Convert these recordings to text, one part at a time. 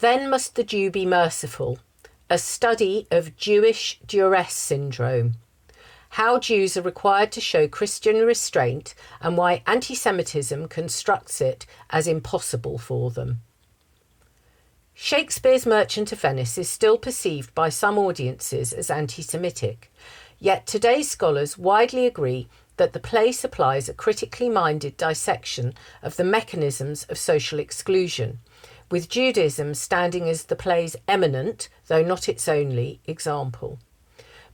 Then Must the Jew Be Merciful? A study of Jewish Duress Syndrome. How Jews are required to show Christian restraint and why anti-Semitism constructs it as impossible for them. Shakespeare's Merchant of Venice is still perceived by some audiences as anti-Semitic, yet today's scholars widely agree that the play supplies a critically minded dissection of the mechanisms of social exclusion, with Judaism standing as the play's eminent, though not its only, example.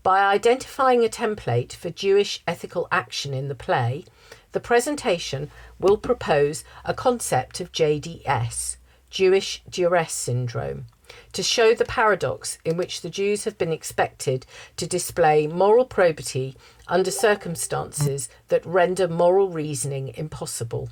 By identifying a template for Jewish ethical action in the play, the presentation will propose a concept of JDS, Jewish Duress Syndrome, to show the paradox in which the Jews have been expected to display moral probity under circumstances that render moral reasoning impossible.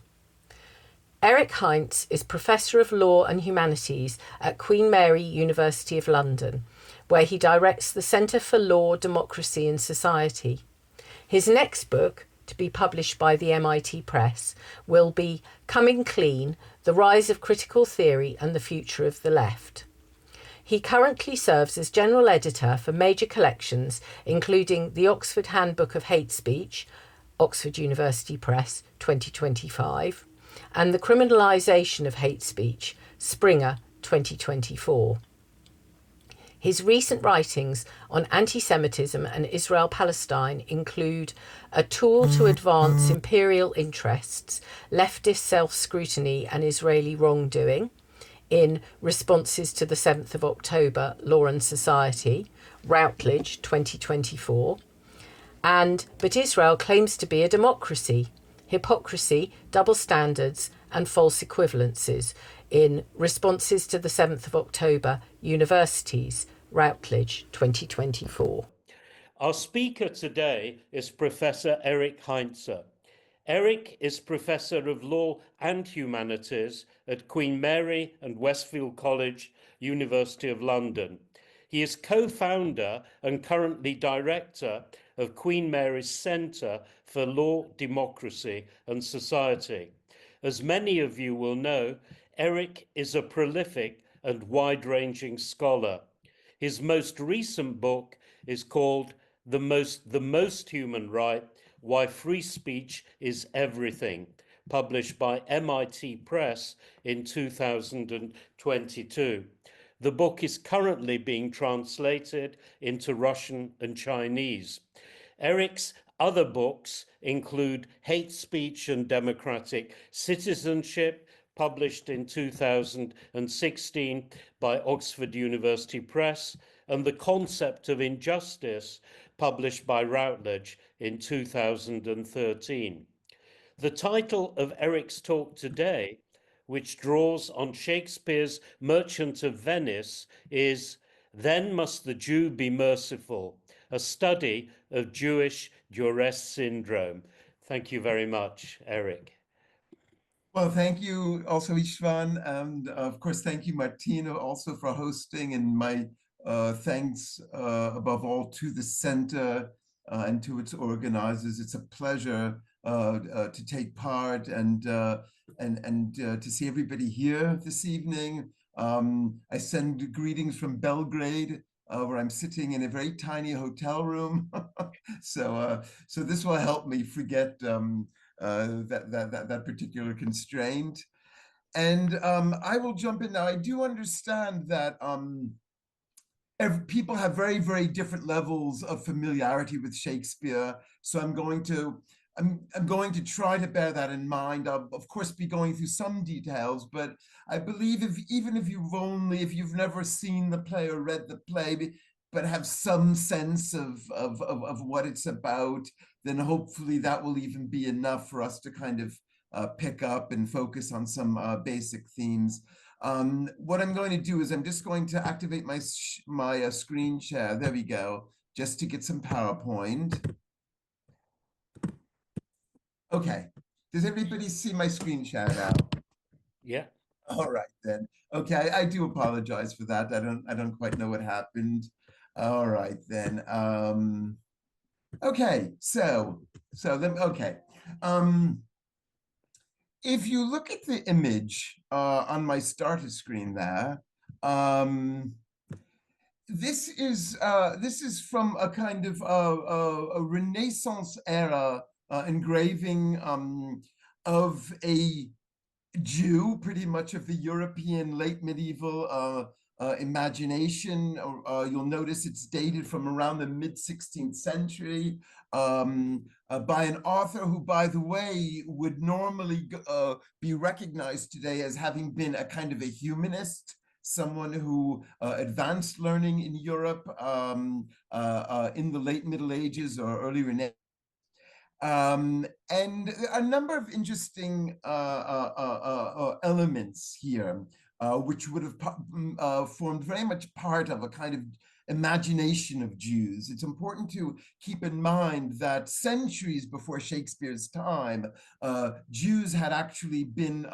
Eric Heinze is Professor of Law and Humanities at Queen Mary University of London, where he directs the Centre for Law, Democracy and Society. His next book, to be published by the MIT Press, will be Coming Clean: The Rise of Critical Theory and the Future of the Left. He currently serves as general editor for major collections, including the Oxford Handbook of Hate Speech, Oxford University Press, 2025, and the Criminalisation of Hate Speech, Springer, 2024. His recent writings on anti-Semitism and Israel-Palestine include A Tool to Advance Imperial Interests, Leftist Self-Scrutiny and Israeli Wrongdoing, in Responses to the 7th of October, Law and Society, Routledge, 2024, and But Israel Claims to Be a Democracy, Hypocrisy, Double Standards and False Equivalences, in Responses to the 7th of October, Universities, Routledge, 2024. Our speaker today is Professor Eric Heinze. Eric is Professor of Law and Humanities at Queen Mary and Westfield College, University of London. He is co-founder and currently director of Queen Mary's Centre for Law, Democracy and Society. As many of you will know, Eric is a prolific and wide-ranging scholar. His most recent book is called The Most Human Right: Why Free Speech is Everything, published by MIT Press in 2022. The book is currently being translated into Russian and Chinese. Eric's other books include Hate Speech and Democratic Citizenship, published in 2016 by Oxford University Press, and The Concept of Injustice, published by Routledge in 2013. The title of Eric's talk today, which draws on Shakespeare's Merchant of Venice, is Then Must the Jew Be Merciful? A study of Jewish Duress Syndrome. Thank you very much, Eric. Well, thank you also, Istvan, and of course, thank you, Martina, also for hosting, and my thanks above all to the center and to its organizers. It's a pleasure to take part and to see everybody here this evening. I send greetings from Belgrade, where I'm sitting in a very tiny hotel room. So this will help me forget that particular constraint. And I will jump in now. I do understand that people have very, very different levels of familiarity with Shakespeare. So I'm going to try to bear that in mind. I'll, of course, be going through some details, but I believe even if you've never seen the play or read the play, but have some sense of what it's about, then hopefully that will even be enough for us to kind of pick up and focus on some basic themes. What I'm going to do is I'm just going to activate my screen share. There we go, just to get some PowerPoint. Okay, does everybody see my screen share now? Yeah. All right then. Okay, I do apologize for that. I don't quite know what happened. All right then. Okay, so then if you look at the image on my starter screen there, This is from a kind of a Renaissance era engraving of a Jew, pretty much of the European late medieval imagination. You'll notice it's dated from around the mid-16th century by an author who, by the way, would normally be recognized today as having been a kind of a humanist, someone who advanced learning in Europe in the late Middle Ages or early Renaissance. And a number of interesting elements here, which would have formed very much part of a kind of imagination of Jews. It's important to keep in mind that centuries before Shakespeare's time, Jews had actually been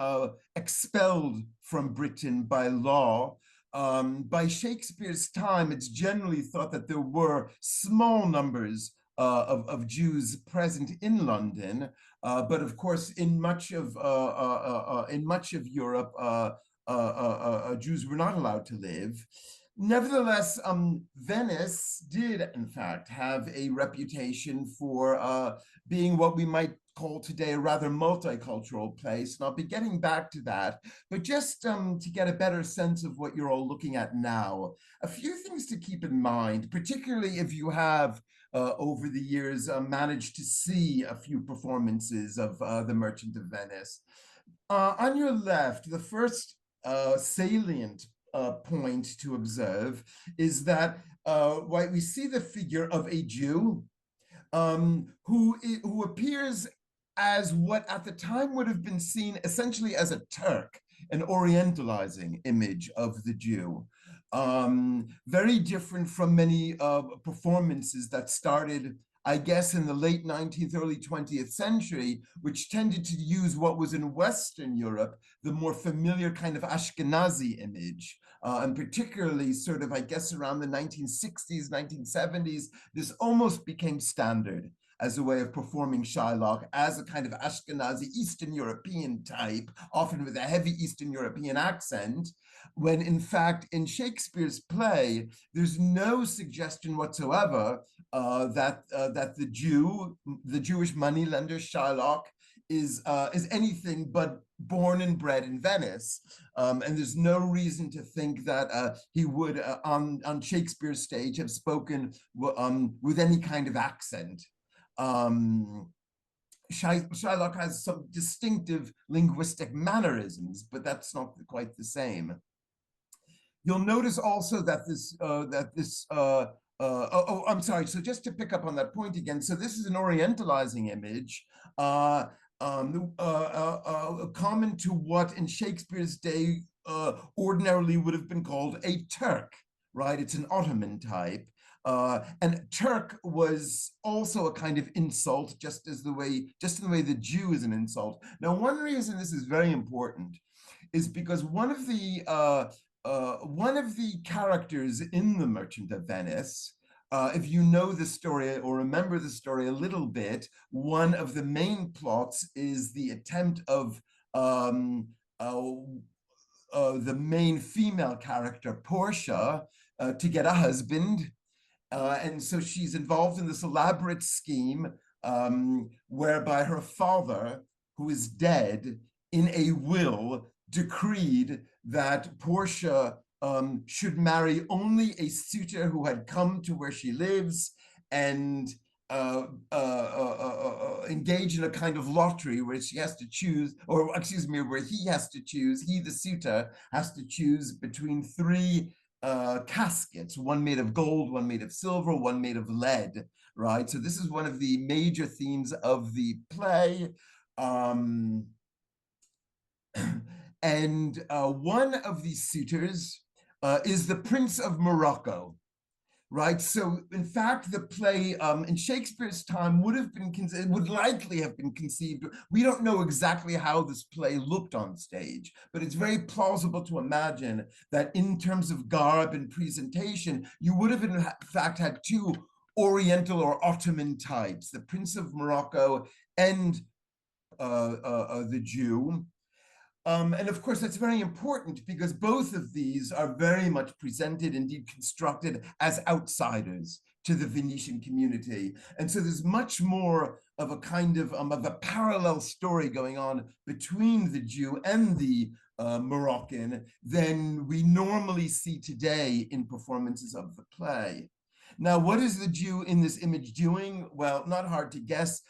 expelled from Britain by law. By Shakespeare's time, it's generally thought that there were small numbers of Jews present in London, but of course, in much of Europe, Jews were not allowed to live. Nevertheless, Venice did, in fact, have a reputation for being what we might call today a rather multicultural place, and I'll be getting back to that. But just to get a better sense of what you're all looking at now, a few things to keep in mind, particularly if you have over the years managed to see a few performances of The Merchant of Venice. On your left, the first salient point to observe is that we see the figure of a Jew who appears as what at the time would have been seen essentially as a Turk, an Orientalizing image of the Jew. Very different from many performances that started, I guess, in the late 19th, early 20th century, which tended to use what was in Western Europe, the more familiar kind of Ashkenazi image. And particularly sort of, I guess, around the 1960s, 1970s, this almost became standard as a way of performing Shylock as a kind of Ashkenazi Eastern European type, often with a heavy Eastern European accent, when in fact in Shakespeare's play, there's no suggestion whatsoever that the Jewish moneylender Shylock is anything but born and bred in Venice. And there's no reason to think that he would, on Shakespeare's stage, have spoken with any kind of accent. Shylock has some distinctive linguistic mannerisms, but that's not quite the same. You'll notice also that I'm sorry. So just to pick up on that point again, so this is an Orientalizing image, common to what in Shakespeare's day ordinarily would have been called a Turk, right? It's an Ottoman type. And Turk was also a kind of insult, just in the way the Jew is an insult. Now, one reason this is very important is because one of the characters in The Merchant of Venice, if you know the story or remember the story a little bit, one of the main plots is the attempt of the main female character, Portia, to get a husband. And so she's involved in this elaborate scheme whereby her father, who is dead, in a will decreed that Portia should marry only a suitor who had come to where she lives and engage in a kind of lottery where she has to choose, or excuse me, where he has to choose, he, the suitor, has to choose between three caskets, one made of gold, one made of silver, one made of lead, right? So this is one of the major themes of the play. And one of these suitors is the Prince of Morocco, right? So in fact, the play in Shakespeare's time would likely have been conceived. We don't know exactly how this play looked on stage, but it's very plausible to imagine that in terms of garb and presentation, you would have in fact had two Oriental or Ottoman types, the Prince of Morocco and the Jew. And of course, that's very important because both of these are very much presented, indeed constructed as outsiders to the Venetian community. And so there's much more of a kind of a parallel story going on between the Jew and the Moroccan than we normally see today in performances of the play. Now, what is the Jew in this image doing? Well, not hard to guess.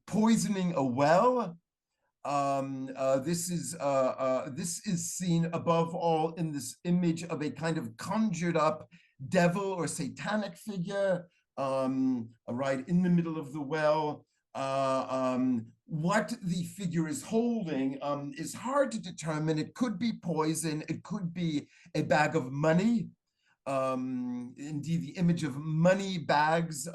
Poisoning a well. This is seen above all in this image of a kind of conjured up devil or satanic figure, right in the middle of the well. What the figure is holding is hard to determine. It could be poison. It could be a bag of money. Indeed, the image of money bags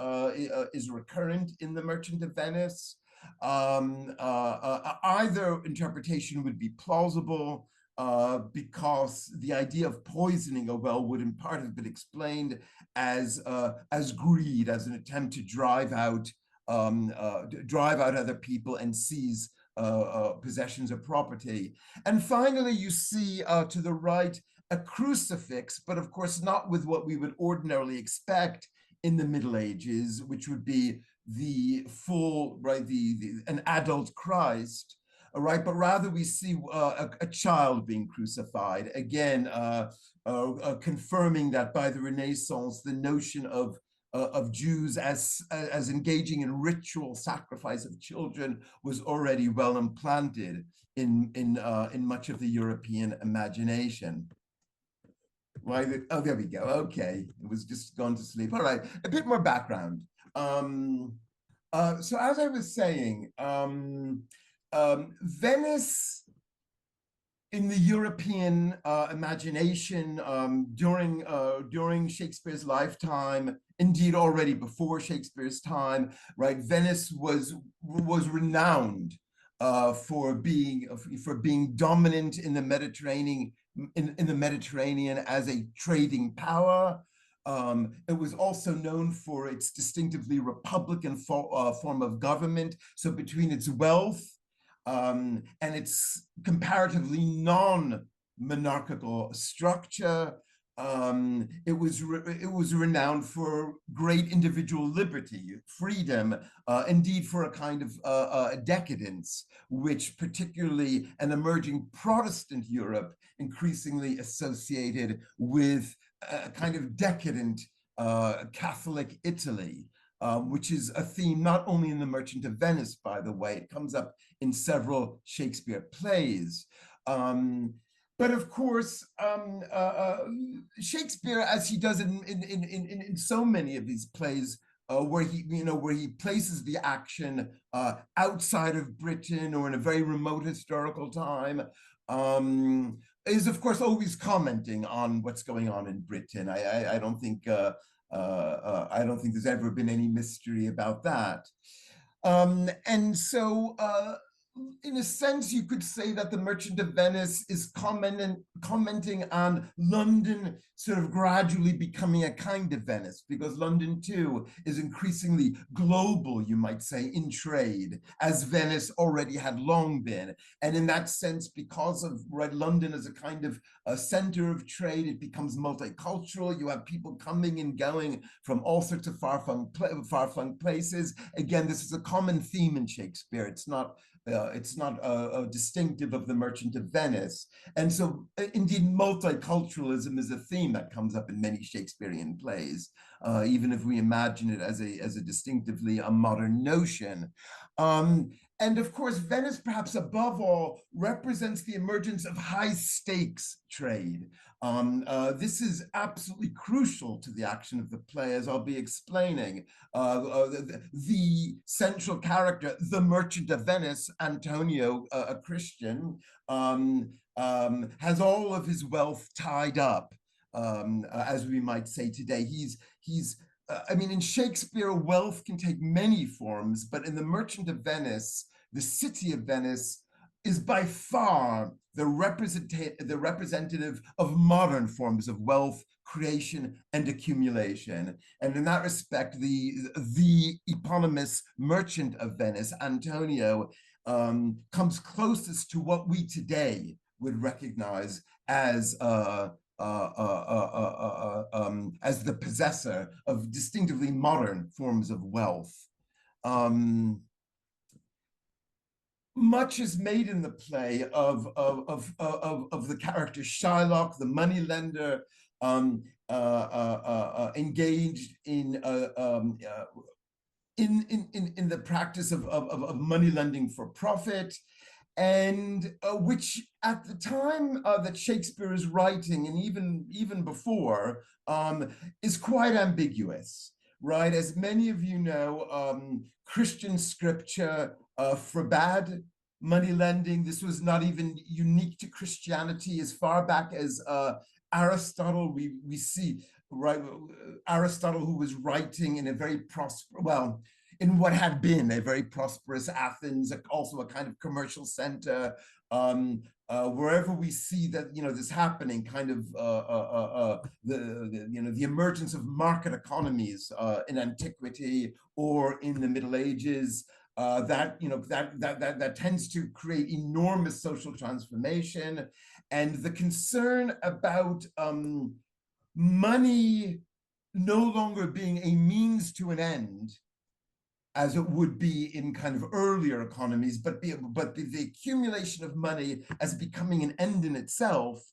is recurrent in The Merchant of Venice. Either interpretation would be plausible because the idea of poisoning a well would in part have been explained as greed, as an attempt to drive out other people and seize possessions of property. And finally, you see to the right a crucifix, but of course not with what we would ordinarily expect in the Middle Ages, which would be the full, right, an adult Christ, right? But rather we see a child being crucified, again, confirming that by the Renaissance, the notion of Jews as engaging in ritual sacrifice of children was already well implanted in much of the European imagination. Right? Oh, there we go. Okay, it was just gone to sleep. All right, a bit more background. So as I was saying, Venice in the European imagination during Shakespeare's lifetime, indeed already before Shakespeare's time, right? Venice was renowned for being dominant in the Mediterranean as a trading power. It was also known for its distinctively republican form of government. So between its wealth and its comparatively non-monarchical structure, it was renowned for great individual liberty, freedom, indeed for a kind of decadence, which particularly an emerging Protestant Europe increasingly associated with a kind of decadent Catholic Italy, which is a theme not only in The Merchant of Venice, by the way, it comes up in several Shakespeare plays. But of course, Shakespeare, as he does in so many of these plays, where he places the action outside of Britain or in a very remote historical time, is of course always commenting on what's going on in Britain. I don't think there's ever been any mystery about that. And so in a sense, you could say that The Merchant of Venice is commenting on London sort of gradually becoming a kind of Venice, because London too is increasingly global, you might say, in trade, as Venice already had long been. And in that sense, because of London as a kind of a center of trade, it becomes multicultural. You have people coming and going from all sorts of far-flung places. Again, this is a common theme in Shakespeare. It's not distinctive of The Merchant of Venice. And so indeed, multiculturalism is a theme that comes up in many Shakespearean plays, even if we imagine it as a distinctively a modern notion. And of course, Venice, perhaps above all, represents the emergence of high stakes trade. This is absolutely crucial to the action of the play, as I'll be explaining. The central character, the Merchant of Venice, Antonio, a Christian, has all of his wealth tied up, as we might say today. I mean, in Shakespeare, wealth can take many forms, but in The Merchant of Venice, the city of Venice is by far the representative of modern forms of wealth creation and accumulation. And in that respect, the eponymous Merchant of Venice, Antonio, comes closest to what we today would recognize as the possessor of distinctively modern forms of wealth. Much is made in the play of the character Shylock, the moneylender, engaged in the practice of money lending for profit, and which at the time that Shakespeare is writing, and even before, is quite ambiguous, right? As many of you know, Christian scripture forbade money lending. This was not even unique to Christianity. As far back as Aristotle, we see, right, Aristotle, who was writing in a very in what had been a very prosperous Athens, also a kind of commercial center. Wherever we see that, this happening, kind of the emergence of market economies in antiquity or in the Middle Ages, that tends to create enormous social transformation, and the concern about money no longer being a means to an end, as it would be in kind of earlier economies, but the accumulation of money as becoming an end in itself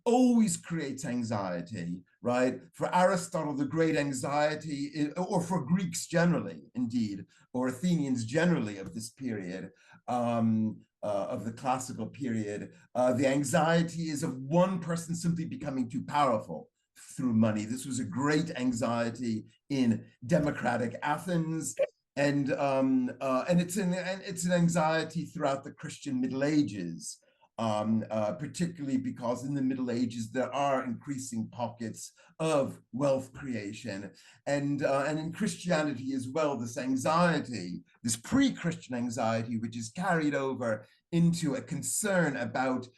always creates anxiety, right? For Aristotle, the great anxiety, or for Greeks generally, indeed, or Athenians generally of this period, of the classical period, the anxiety is of one person simply becoming too powerful through money. This was a great anxiety in democratic Athens, and it's an anxiety throughout the Christian Middle Ages, particularly because in the Middle Ages there are increasing pockets of wealth creation, and in Christianity as well, this anxiety, this pre-Christian anxiety, which is carried over into a concern about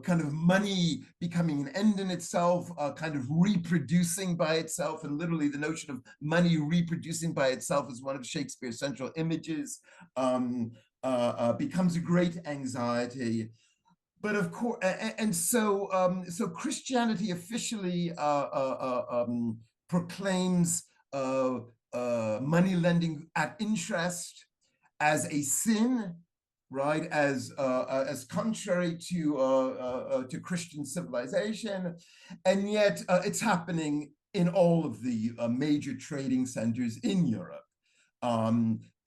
kind of money becoming an end in itself, kind of reproducing by itself, and literally the notion of money reproducing by itself is one of Shakespeare's central images, becomes a great anxiety. But of course, so Christianity officially proclaims money lending at interest as a sin, right? As contrary to Christian civilization, and yet it's happening in all of the major trading centers in Europe.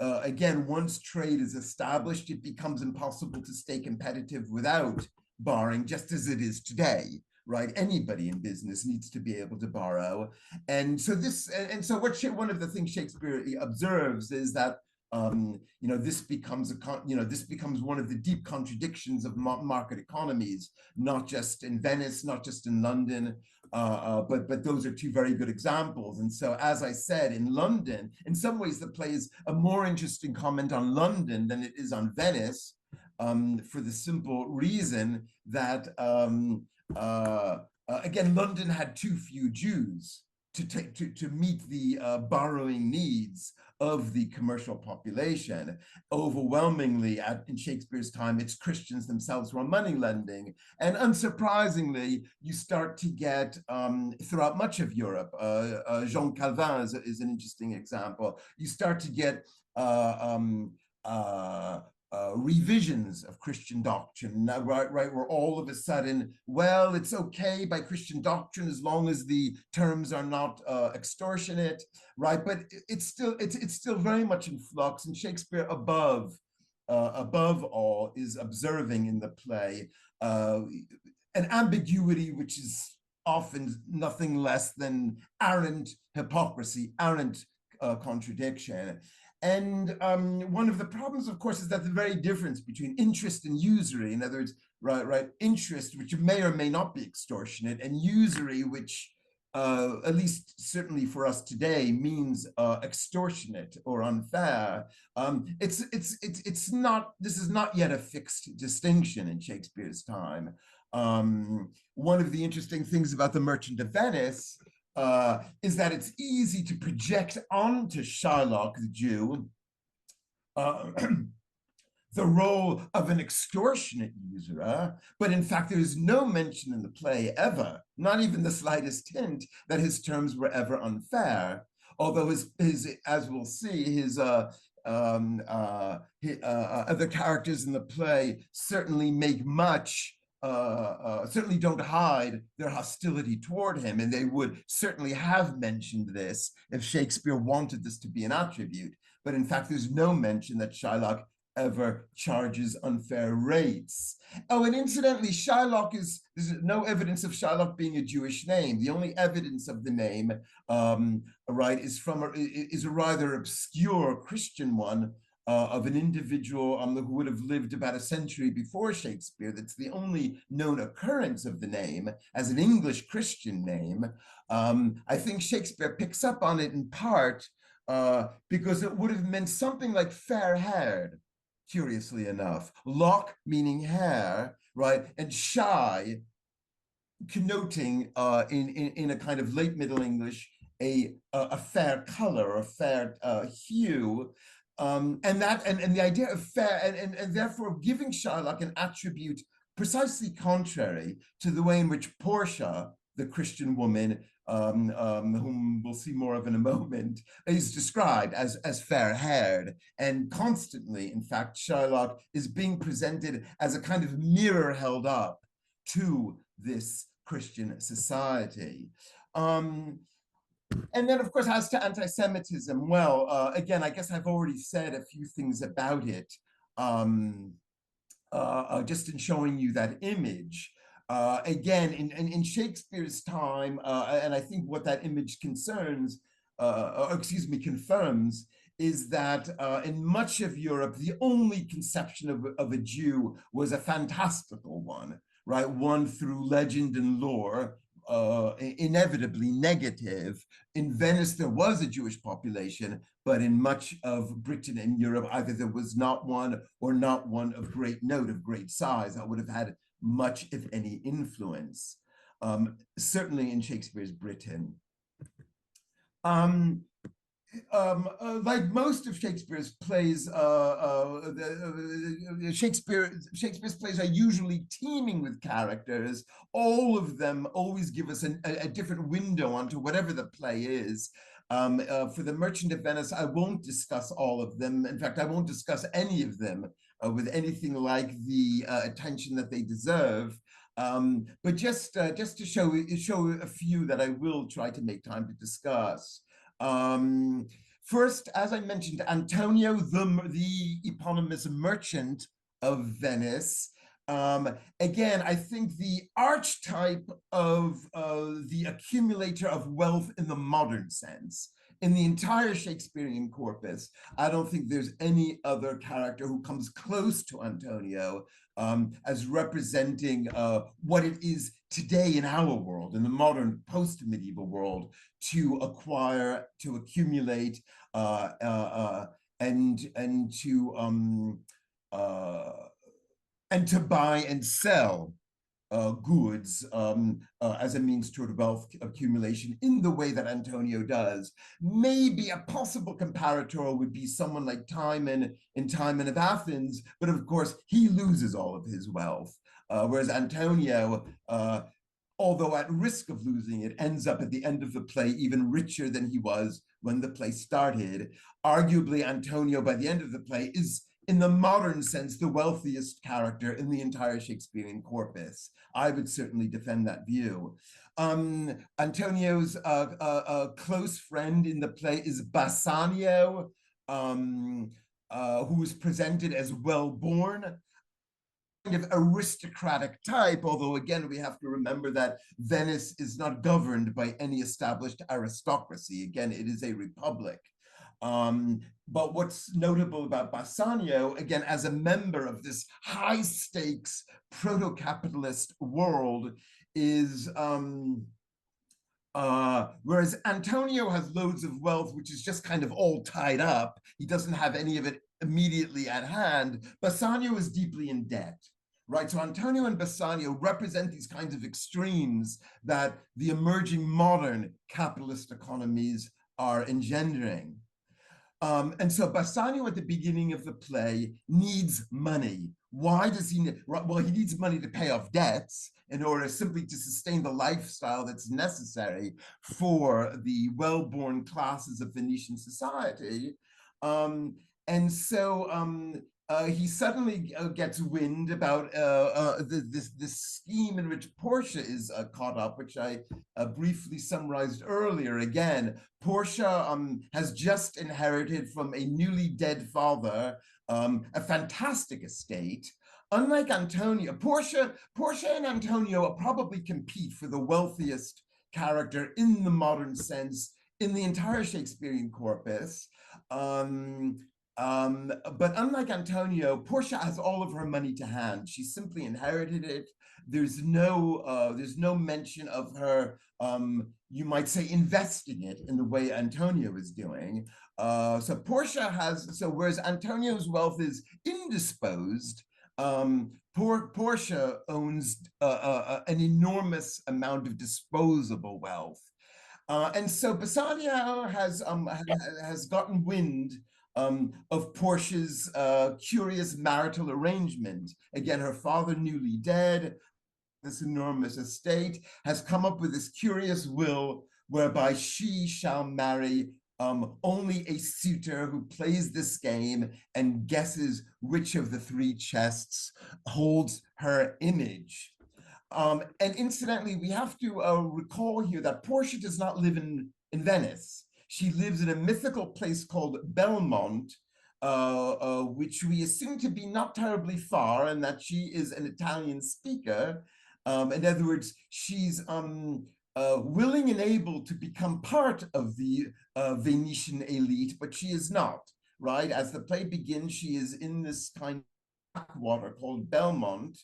Again, once trade is established, it becomes impossible to stay competitive without borrowing, just as it is today, right? Anybody in business needs to be able to borrow. And so one of the things Shakespeare observes is that this becomes one of the deep contradictions of market economies, not just in Venice, not just in London, but those are two very good examples. And so, as I said, in London, in some ways, the play is a more interesting comment on London than it is on Venice, for the simple reason that, again, London had too few Jews to meet the borrowing needs of the commercial population. Overwhelmingly, in Shakespeare's time, it's Christians themselves who are money lending. And unsurprisingly, you start to get, throughout much of Europe, Jean Calvin is an interesting example, you start to get revisions of Christian doctrine, right, where all of a sudden, well, it's okay by Christian doctrine as long as the terms are not extortionate, right? But it's still very much in flux, and Shakespeare, above all, is observing in the play an ambiguity which is often nothing less than arrant hypocrisy, arrant contradiction. And one of the problems, of course, is that the very difference between interest and usury, in other words, right, interest, which may or may not be extortionate, and usury, which at least certainly for us today means extortionate or unfair. It's not. This is not yet a fixed distinction in Shakespeare's time. One of the interesting things about The Merchant of Venice is that it's easy to project onto Shylock, the Jew, the role of an extortionate usurer, but in fact, there is no mention in the play ever, not even the slightest hint, that his terms were ever unfair. Although his as we'll see, his other characters in the play certainly make much, certainly don't hide their hostility toward him, and they would certainly have mentioned this if Shakespeare wanted this to be an attribute. But in fact, there's no mention that Shylock ever charges unfair rates. Oh, and incidentally, there's no evidence of Shylock being a Jewish name. The only evidence of the name, right, is a rather obscure Christian one of an individual who would have lived about a century before Shakespeare. That's the only known occurrence of the name as an English Christian name. I think Shakespeare picks up on it in part because it would have meant something like fair-haired, curiously enough. Lock meaning hair, right? And shy, connoting in a kind of late Middle English a fair color, a fair hue. And the idea of fair, and therefore giving Shylock an attribute precisely contrary to the way in which Portia, the Christian woman, whom we'll see more of in a moment, is described as fair-haired. And constantly, in fact, Shylock is being presented as a kind of mirror held up to this Christian society. And then, of course, as to anti-Semitism, well, again, I guess I've already said a few things about it, just in showing you that image. Again, in Shakespeare's time, and I think what that image confirms, is that in much of Europe, the only conception of a Jew was a fantastical one, right? One through legend and lore, inevitably negative. In Venice, there was a Jewish population, but in much of Britain and Europe, either there was not one or not one of great note, of great size, that would have had much, if any, influence, certainly in Shakespeare's Britain. Like most of Shakespeare's plays, Shakespeare's plays are usually teeming with characters. All of them always give us a different window onto whatever the play is. For The Merchant of Venice, I won't discuss all of them. In fact, I won't discuss any of them with anything like the attention that they deserve. But just to show a few that I will try to make time to discuss. First, as I mentioned, Antonio, the eponymous merchant of Venice. Again, I think the archetype of the accumulator of wealth in the modern sense. In the entire Shakespearean corpus, I don't think there's any other character who comes close to Antonio as representing what it is today in our world, in the modern post-medieval world, to acquire, to accumulate, and to buy and sell goods as a means toward wealth accumulation in the way that Antonio does. Maybe a possible comparator would be someone like Timon in Timon of Athens, but of course he loses all of his wealth, whereas Antonio, although at risk of losing it, ends up at the end of the play even richer than he was when the play started. Arguably, Antonio, by the end of the play, is, in the modern sense, the wealthiest character in the entire Shakespearean corpus. I would certainly defend that view. Antonio's close friend in the play is Bassanio, who is presented as well-born, kind of aristocratic type, although again, we have to remember that Venice is not governed by any established aristocracy. Again, it is a republic. But what's notable about Bassanio, again, as a member of this high-stakes proto-capitalist world, is whereas Antonio has loads of wealth, which is just kind of all tied up. He doesn't have any of it immediately at hand. Bassanio is deeply in debt. Right, so Antonio and Bassanio represent these kinds of extremes that the emerging modern capitalist economies are engendering. And so Bassanio at the beginning of the play needs money. Why does he need? Well, he needs money to pay off debts in order simply to sustain the lifestyle that's necessary for the well-born classes of Venetian society. And so he suddenly gets wind about this scheme in which Portia is caught up, which I briefly summarized earlier. Again, Portia has just inherited from a newly dead father a fantastic estate. Unlike Antonio, Portia and Antonio probably compete for the wealthiest character in the modern sense in the entire Shakespearean corpus. But unlike Antonio, Portia has all of her money to hand. She simply inherited it. There's no mention of her, you might say, investing it in the way Antonio is doing. So Portia has, so whereas Antonio's wealth is indisposed, Portia owns an enormous amount of disposable wealth. And so Bassanio has gotten wind of Portia's curious marital arrangement. Again, her father newly dead, this enormous estate, has come up with this curious will whereby she shall marry only a suitor who plays this game and guesses which of the three chests holds her image. And incidentally, we have to recall here that Portia does not live in Venice. She lives in a mythical place called Belmont, which we assume to be not terribly far, and that she is an Italian speaker. In other words, she's willing and able to become part of the Venetian elite, but she is not, right? As the play begins, she is in this kind of backwater called Belmont.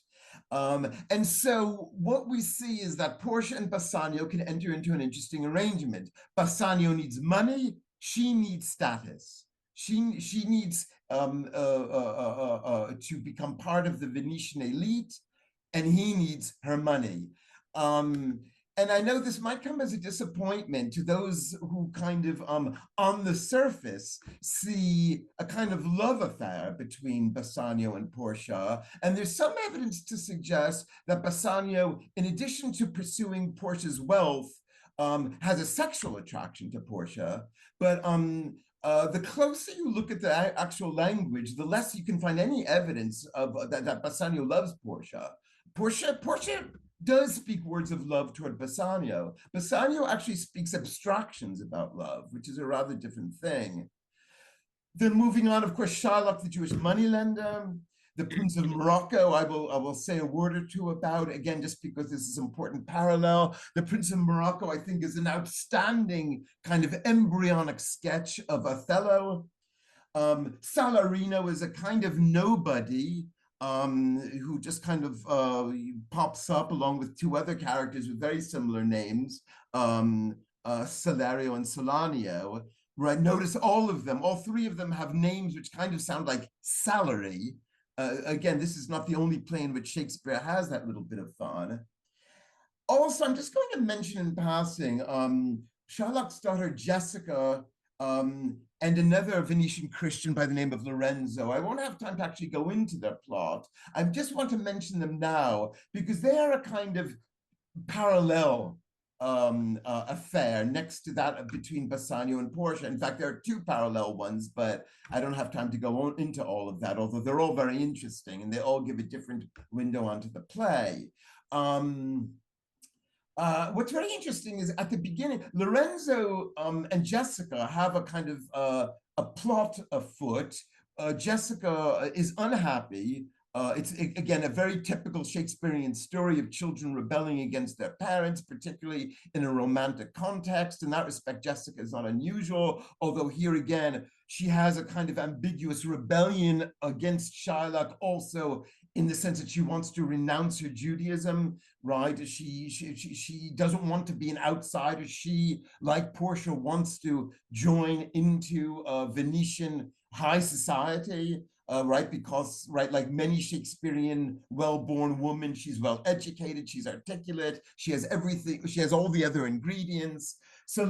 And so what we see is that Portia and Bassanio can enter into an interesting arrangement. Bassanio needs money, she needs status. She needs to become part of the Venetian elite, and he needs her money. And I know this might come as a disappointment to those who kind of, on the surface, see a kind of love affair between Bassanio and Portia. And there's some evidence to suggest that Bassanio, in addition to pursuing Portia's wealth, has a sexual attraction to Portia. But the closer you look at the actual language, the less you can find any evidence of that Bassanio loves Portia. Portia does speak words of love toward Bassanio. Bassanio actually speaks abstractions about love, which is a rather different thing. Then moving on, of course, Shylock, the Jewish moneylender, the Prince of Morocco, I will say a word or two about, again, just because this is an important parallel. The Prince of Morocco, I think, is an outstanding kind of embryonic sketch of Othello. Salarino is a kind of nobody who just kind of pops up along with two other characters with very similar names, Salario and Solanio. Right, notice all three of them have names which kind of sound like salary. Again, this is not the only play in which Shakespeare has that little bit of fun. Also, I'm just going to mention in passing Shylock's daughter Jessica and another Venetian Christian by the name of Lorenzo. I won't have time to actually go into their plot. I just want to mention them now because they are a kind of parallel affair next to that between Bassanio and Portia. In fact, there are two parallel ones, but I don't have time to go into all of that, although they're all very interesting and they all give a different window onto the play. What's very interesting is at the beginning, Lorenzo and Jessica have a kind of a plot afoot. Jessica is unhappy. It's, again, a very typical Shakespearean story of children rebelling against their parents, particularly in a romantic context. In that respect, Jessica is not unusual, although here again, she has a kind of ambiguous rebellion against Shylock also in the sense that she wants to renounce her Judaism, right? She doesn't want to be an outsider. She, like Portia, wants to join into Venetian high society. right? Because, right, like many Shakespearean well-born women, she's well-educated, she's articulate, she has everything, she has all the other ingredients. So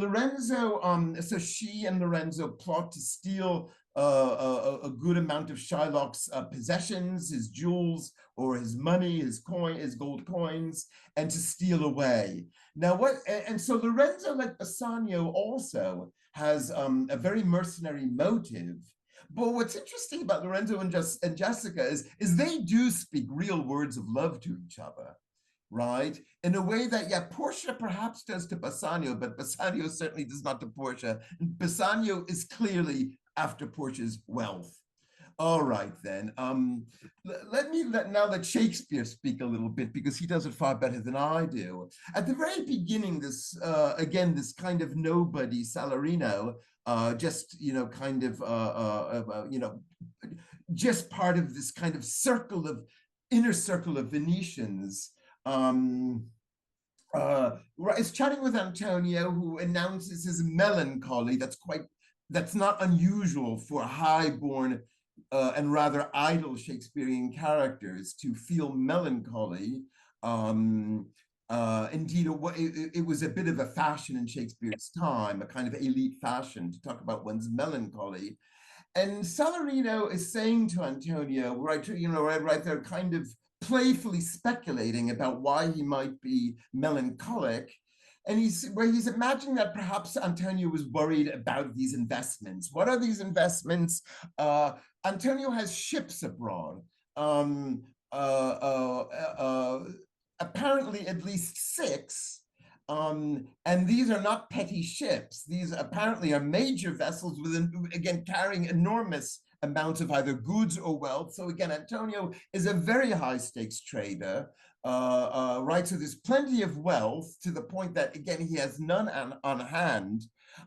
so she and Lorenzo plot to steal a good amount of Shylock's possessions, his jewels, or his money, his gold coins, and to steal away. Now, and so Lorenzo, like Bassanio, also has a very mercenary motive. But what's interesting about Lorenzo and Jessica is they do speak real words of love to each other, right? In a way that, yeah, Portia perhaps does to Bassanio, but Bassanio certainly does not to Portia. And Bassanio is clearly after Portia's wealth. All right, then. Now let Shakespeare speak a little bit, because he does it far better than I do. At the very beginning, this kind of nobody, Salarino, just, just part of this kind of inner circle of Venetians, is chatting with Antonio, who announces his melancholy. That's not unusual for high-born and rather idle Shakespearean characters to feel melancholy. Indeed, it was a bit of a fashion in Shakespeare's time, a kind of elite fashion to talk about one's melancholy. And Salarino is saying to Antonio, right there, kind of playfully speculating about why he might be melancholic. And he's imagining that perhaps Antonio was worried about these investments. What are these investments? Antonio has ships abroad. Apparently at least 6. And these are not petty ships. These apparently are major vessels again, carrying enormous amounts of either goods or wealth. So again, Antonio is a very high stakes trader, right? So there's plenty of wealth, to the point that, again, he has none on hand.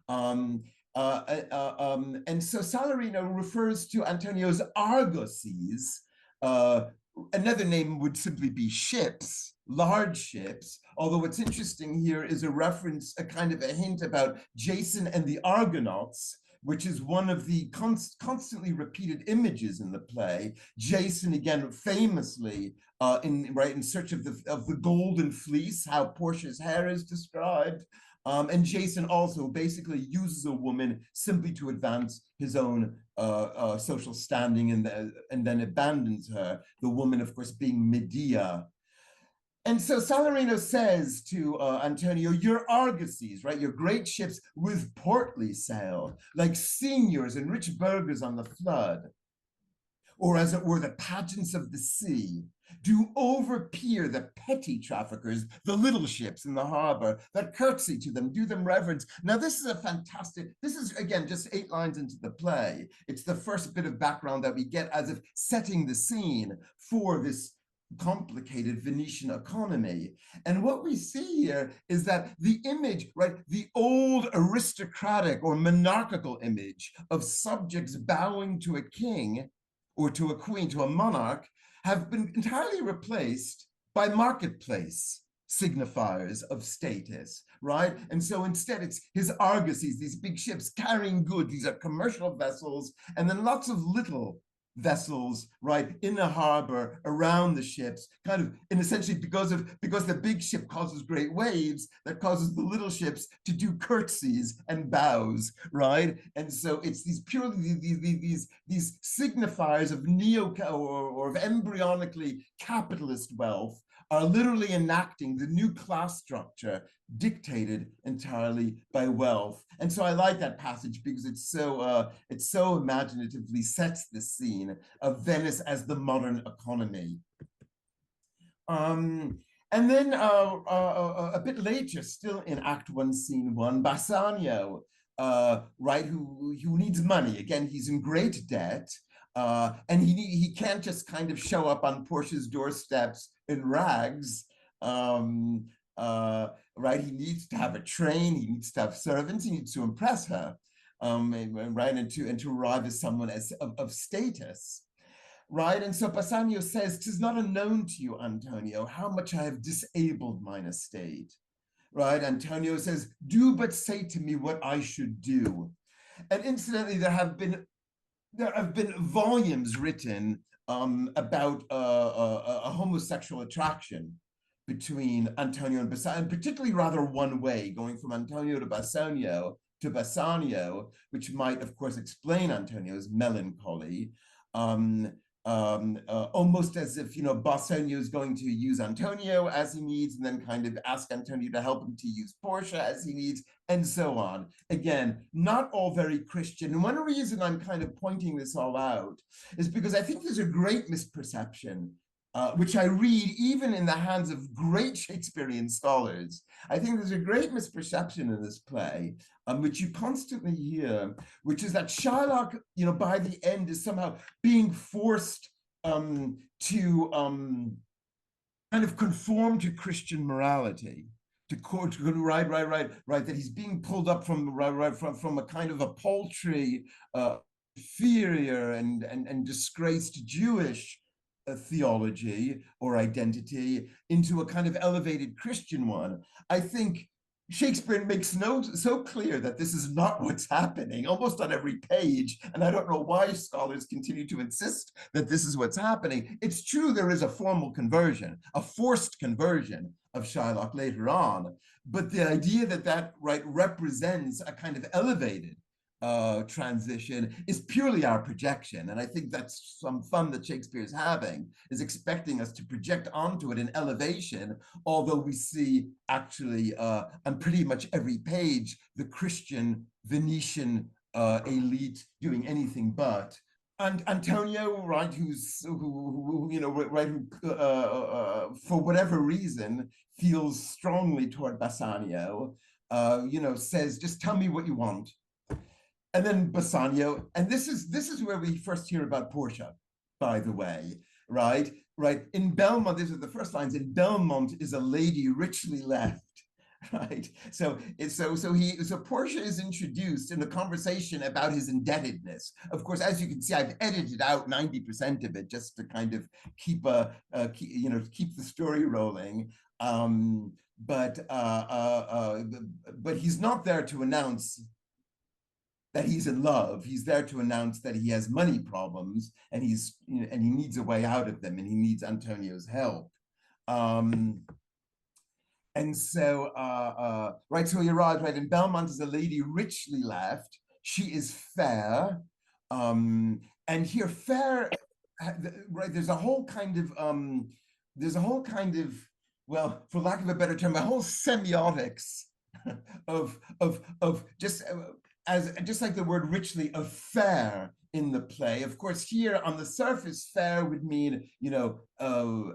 And so Salarino refers to Antonio's argosies. Another name would simply be ships, large ships. Although what's interesting here is a reference, a kind of a hint about Jason and the Argonauts, which is one of the constantly repeated images in the play. Jason, again, famously in search of the golden fleece, how Portia's hair is described. And Jason also basically uses a woman simply to advance his own social standing, and then abandons her, the woman, of course, being Medea. And so Salarino says to Antonio, your argosies, right, your great ships with portly sail, like seigneurs and rich burghers on the flood, or as it were, the pageants of the sea, do overpeer the petty traffickers, the little ships in the harbor, that curtsy to them, do them reverence. Now, this is, again, just 8 lines into the play. It's the first bit of background that we get, as if setting the scene for this complicated Venetian economy. And what we see here is that the image, right, the old aristocratic or monarchical image of subjects bowing to a king or to a queen, to a monarch, have been entirely replaced by marketplace signifiers of status, right? And so instead it's his argosies, these big ships carrying goods. These are commercial vessels, and then lots of little vessels, right, in the harbor around the ships, kind of, and essentially because the big ship causes great waves, that causes the little ships to do curtsies and bows, right? And so it's these purely these signifiers of or of embryonically capitalist wealth are literally enacting the new class structure dictated entirely by wealth. And so I like that passage because it so imaginatively sets the scene of Venice as the modern economy. And then a bit later, still in Act 1, Scene 1, Bassanio, right, who needs money. Again, he's in great debt. And he can't just kind of show up on Portia's doorsteps in rags, right? He needs to have a train, he needs to have servants, he needs to impress her, right? And to arrive as someone of status, right? And so Bassanio says, "'Tis not unknown to you, Antonio, how much I have disabled mine estate." Right? Antonio says, "Do but say to me what I should do." And incidentally, there have been there have been volumes written about a homosexual attraction between Antonio and Bassanio, and particularly rather one way, going from Antonio to Bassanio, which might, of course, explain Antonio's melancholy. Um, Almost as if, Bassanio is going to use Antonio as he needs, and then kind of ask Antonio to help him to use Portia as he needs, and so on. Again, not all very Christian. And one reason I'm kind of pointing this all out is because I think there's a great misperception, which I read even in the hands of great Shakespearean scholars. I think there's a great misperception in this play, which you constantly hear, which is that Shylock, by the end is somehow being forced to kind of conform to Christian morality, that he's being pulled up from a kind of a paltry, inferior and disgraced Jewish theology or identity into a kind of elevated Christian one. I think Shakespeare makes so clear that this is not what's happening almost on every page. And I don't know why scholars continue to insist that this is what's happening. It's true, there is a formal conversion, a forced conversion of Shylock later on. But the idea that represents a kind of elevated transition is purely our projection. And I think that's some fun that Shakespeare is having, is expecting us to project onto it an elevation, although we see actually on pretty much every page the Christian Venetian elite doing anything but. And Antonio, right, who for whatever reason feels strongly toward Bassanio, says, just tell me what you want. And then Bassanio, and this is where we first hear about Portia, by the way, right? In Belmont, these are the first lines. In Belmont is a lady richly left, right? So Portia is introduced in a conversation about his indebtedness. Of course, as you can see, I've edited out 90% of it just to kind of keep the story rolling. But he's not there to announce that he's in love. He's there to announce that he has money problems and he needs a way out of them, and he needs Antonio's help. And so, so he arrived, in Belmont is a lady richly left. She is fair. And here fair, there's a whole kind of, well, for lack of a better term, a whole semiotics of just like the word richly, of fair in the play. Of course, here on the surface, fair would mean,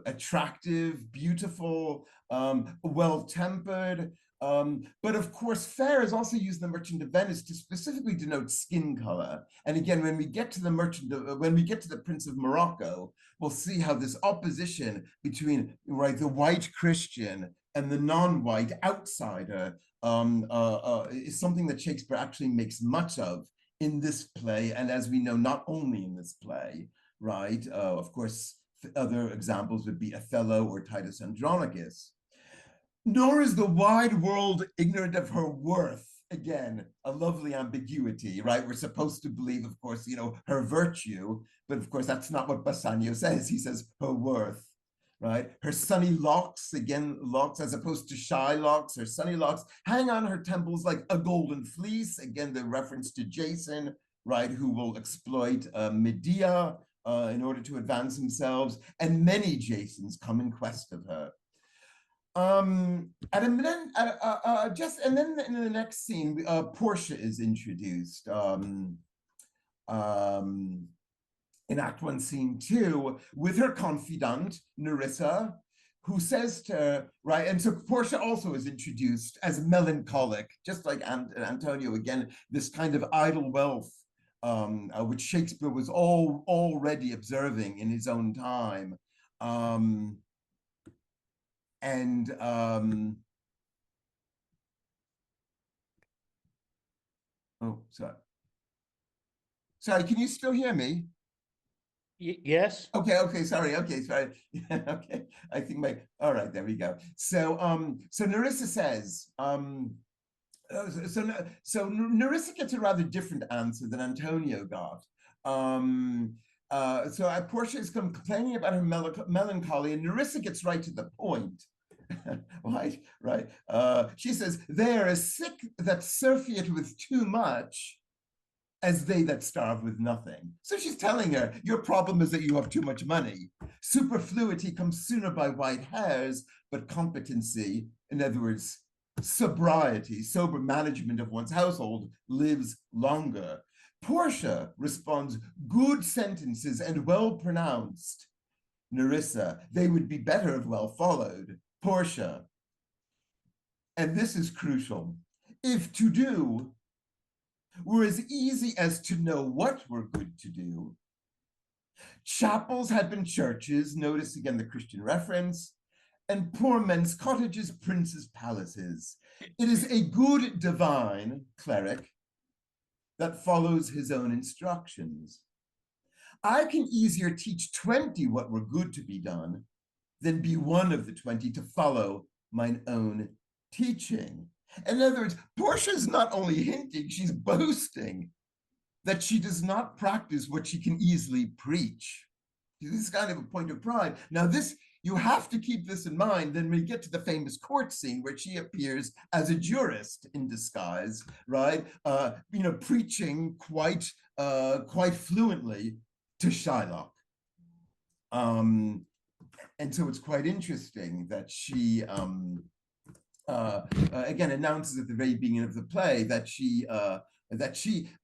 attractive, beautiful, well-tempered. But of course, fair is also used in the Merchant of Venice to specifically denote skin color. And again, when we get to the Prince of Morocco, we'll see how this opposition between the white Christian and the non-white outsider is something that Shakespeare actually makes much of in this play, and as we know, not only in this play, right? Of course, other examples would be Othello or Titus Andronicus. Nor is the wide world ignorant of her worth. Again, a lovely ambiguity, right? We're supposed to believe, of course, her virtue, but of course, that's not what Bassanio says. He says her worth. Right? Her sunny locks, again, locks as opposed to shy locks, her sunny locks hang on her temples like a golden fleece. Again, the reference to Jason, right, who will exploit Medea in order to advance themselves, and many Jasons come in quest of her. And then in the next scene, Portia is introduced. In Act 1, Scene 2, with her confidant, Nerissa, who says to her, right, and so Portia also is introduced as melancholic, just like Antonio, again, this kind of idle wealth, which Shakespeare was already observing in his own time. Oh, sorry. Sorry, can you still hear me? Yes. Okay, sorry. Okay. I think all right, there we go. So Nerissa says, so Nerissa gets a rather different answer than Antonio got. Portia is complaining about her melancholy, and Nerissa gets right to the point. Right. She says, they are as sick that surfeit with too much as they that starve with nothing. So she's telling her, your problem is that you have too much money. Superfluity comes sooner by white hairs, but competency, in other words, sobriety, sober management of one's household, lives longer. Portia responds, good sentences and well pronounced. Nerissa, they would be better if well followed. Portia, and this is crucial, if to do were as easy as to know what were good to do, chapels had been churches, notice again the Christian reference, and poor men's cottages, princes' palaces. It is a good divine cleric that follows his own instructions. I can easier teach 20 what were good to be done than be one of the 20 to follow mine own teaching. In other words, Portia is not only hinting, she's boasting that she does not practice what she can easily preach. This is kind of a point of pride. Now, this, you have to keep this in mind. Then we get to the famous court scene where she appears as a jurist in disguise, right? Preaching quite fluently to Shylock. And so it's quite interesting that she again announces at the very beginning of the play that she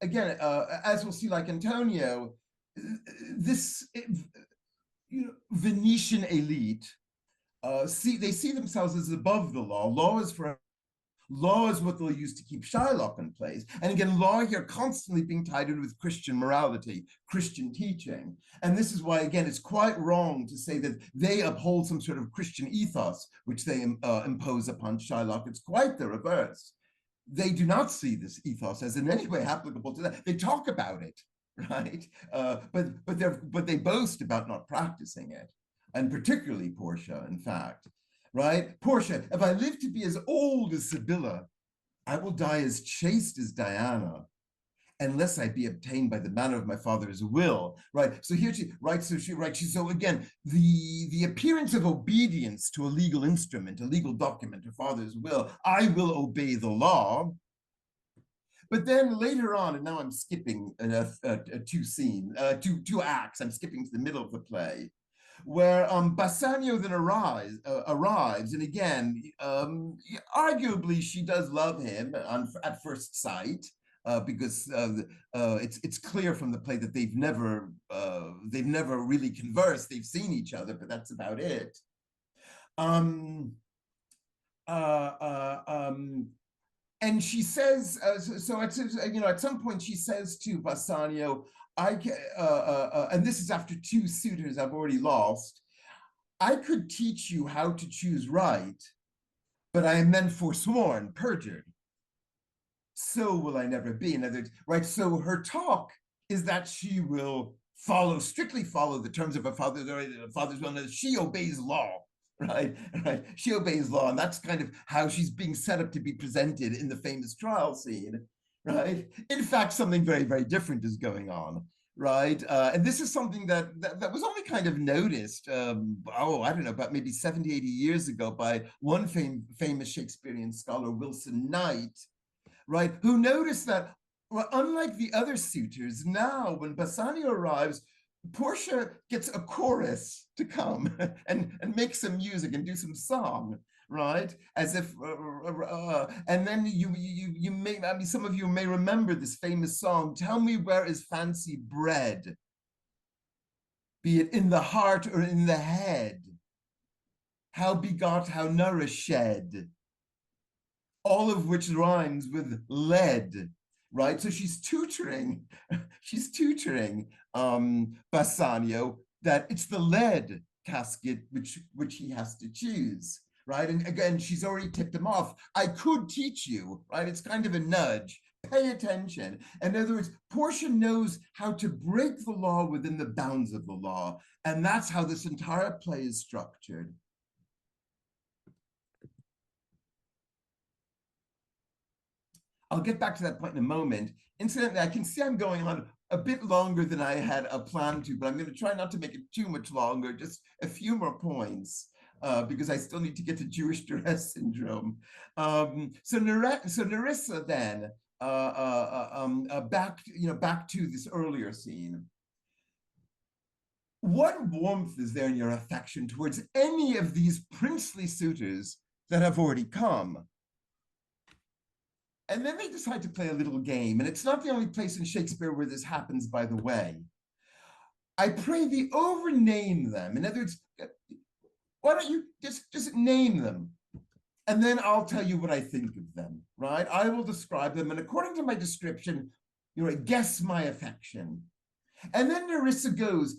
again, as we'll see, like Antonio, this Venetian elite they see themselves as above the law. Law is what they'll use to keep Shylock in place. And again, law here constantly being tied in with Christian morality, Christian teaching. And this is why, again, it's quite wrong to say that they uphold some sort of Christian ethos, which they impose upon Shylock. It's quite the reverse. They do not see this ethos as in any way applicable to that. They talk about it, right? But they boast about not practicing it, and particularly Portia, in fact. Right? Portia, if I live to be as old as Sibylla, I will die as chaste as Diana, unless I be obtained by the manner of my father's will. Right? So here she writes, so again, the appearance of obedience to a legal instrument, a legal document, her father's will, I will obey the law. But then later on, and now I'm skipping two acts, I'm skipping to the middle of the play, where Bassanio then arrives, and again, arguably she does love him at first sight, because it's clear from the play that they've never really conversed. They've seen each other, but that's about it. And she says, at some point she says to Bassanio, and this is after two suitors I've already lost, I could teach you how to choose right, but I am then forsworn, perjured. So will I never be. In other words, right? So her talk is that she will strictly follow the terms of her father's will. She obeys law. Right. She obeys law, and that's kind of how she's being set up to be presented in the famous trial scene, right? In fact, something very, very different is going on, right? And this is something that was only kind of noticed, I don't know, about maybe 70, 80 years ago by one famous Shakespearean scholar, Wilson Knight, right? Who noticed that, well, unlike the other suitors, now when Bassanio arrives, Portia gets a chorus to come and make some music and do some song, right? As if, and then you may, I mean, some of you may remember this famous song, "Tell me where is fancy bred, be it in the heart or in the head, how begot, how nourished, all of which rhymes with lead." Right, so she's tutoring Bassanio that it's the lead casket which he has to choose, right? And again, she's already tipped him off. I could teach you, right? It's kind of a nudge. Pay attention. In other words, Portia knows how to break the law within the bounds of the law, and that's how this entire play is structured. I'll get back to that point in a moment. Incidentally, I can see I'm going on a bit longer than I had planned to, but I'm going to try not to make it too much longer, just a few more points. Because I still need to get to Jewish Duress Syndrome. So Nerissa then, back to this earlier scene. What warmth is there in your affection towards any of these princely suitors that have already come? And then they decide to play a little game, and it's not the only place in Shakespeare where this happens, by the way. I pray thee overname them. In other words, why don't you just name them? And then I'll tell you what I think of them, right? I will describe them, and according to my description, guess my affection. And then Nerissa goes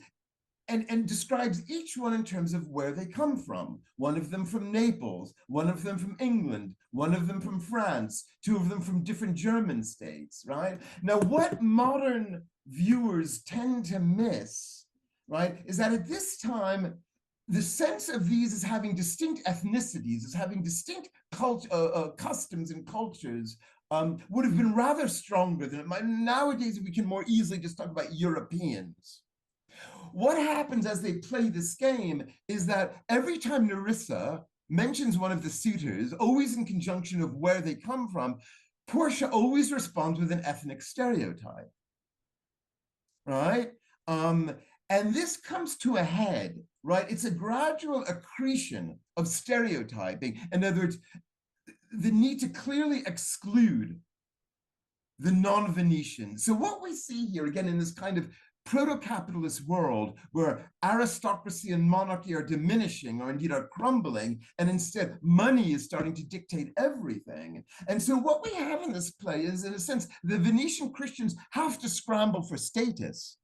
and describes each one in terms of where they come from. One of them from Naples, one of them from England, one of them from France, two of them from different German states, right? Now, what modern viewers tend to miss, right, is that at this time, the sense of these as having distinct ethnicities, as having distinct customs and cultures, would have been rather stronger than it might. Nowadays, we can more easily just talk about Europeans. What happens as they play this game is that every time Nerissa mentions one of the suitors, always in conjunction of where they come from, Portia always responds with an ethnic stereotype, right? And this comes to a head, right? It's a gradual accretion of stereotyping. In other words, the need to clearly exclude the non-Venetians. So what we see here, again, in this kind of proto-capitalist world where aristocracy and monarchy are diminishing or indeed are crumbling, and instead money is starting to dictate everything. And so what we have in this play is, in a sense, the Venetian Christians have to scramble for status,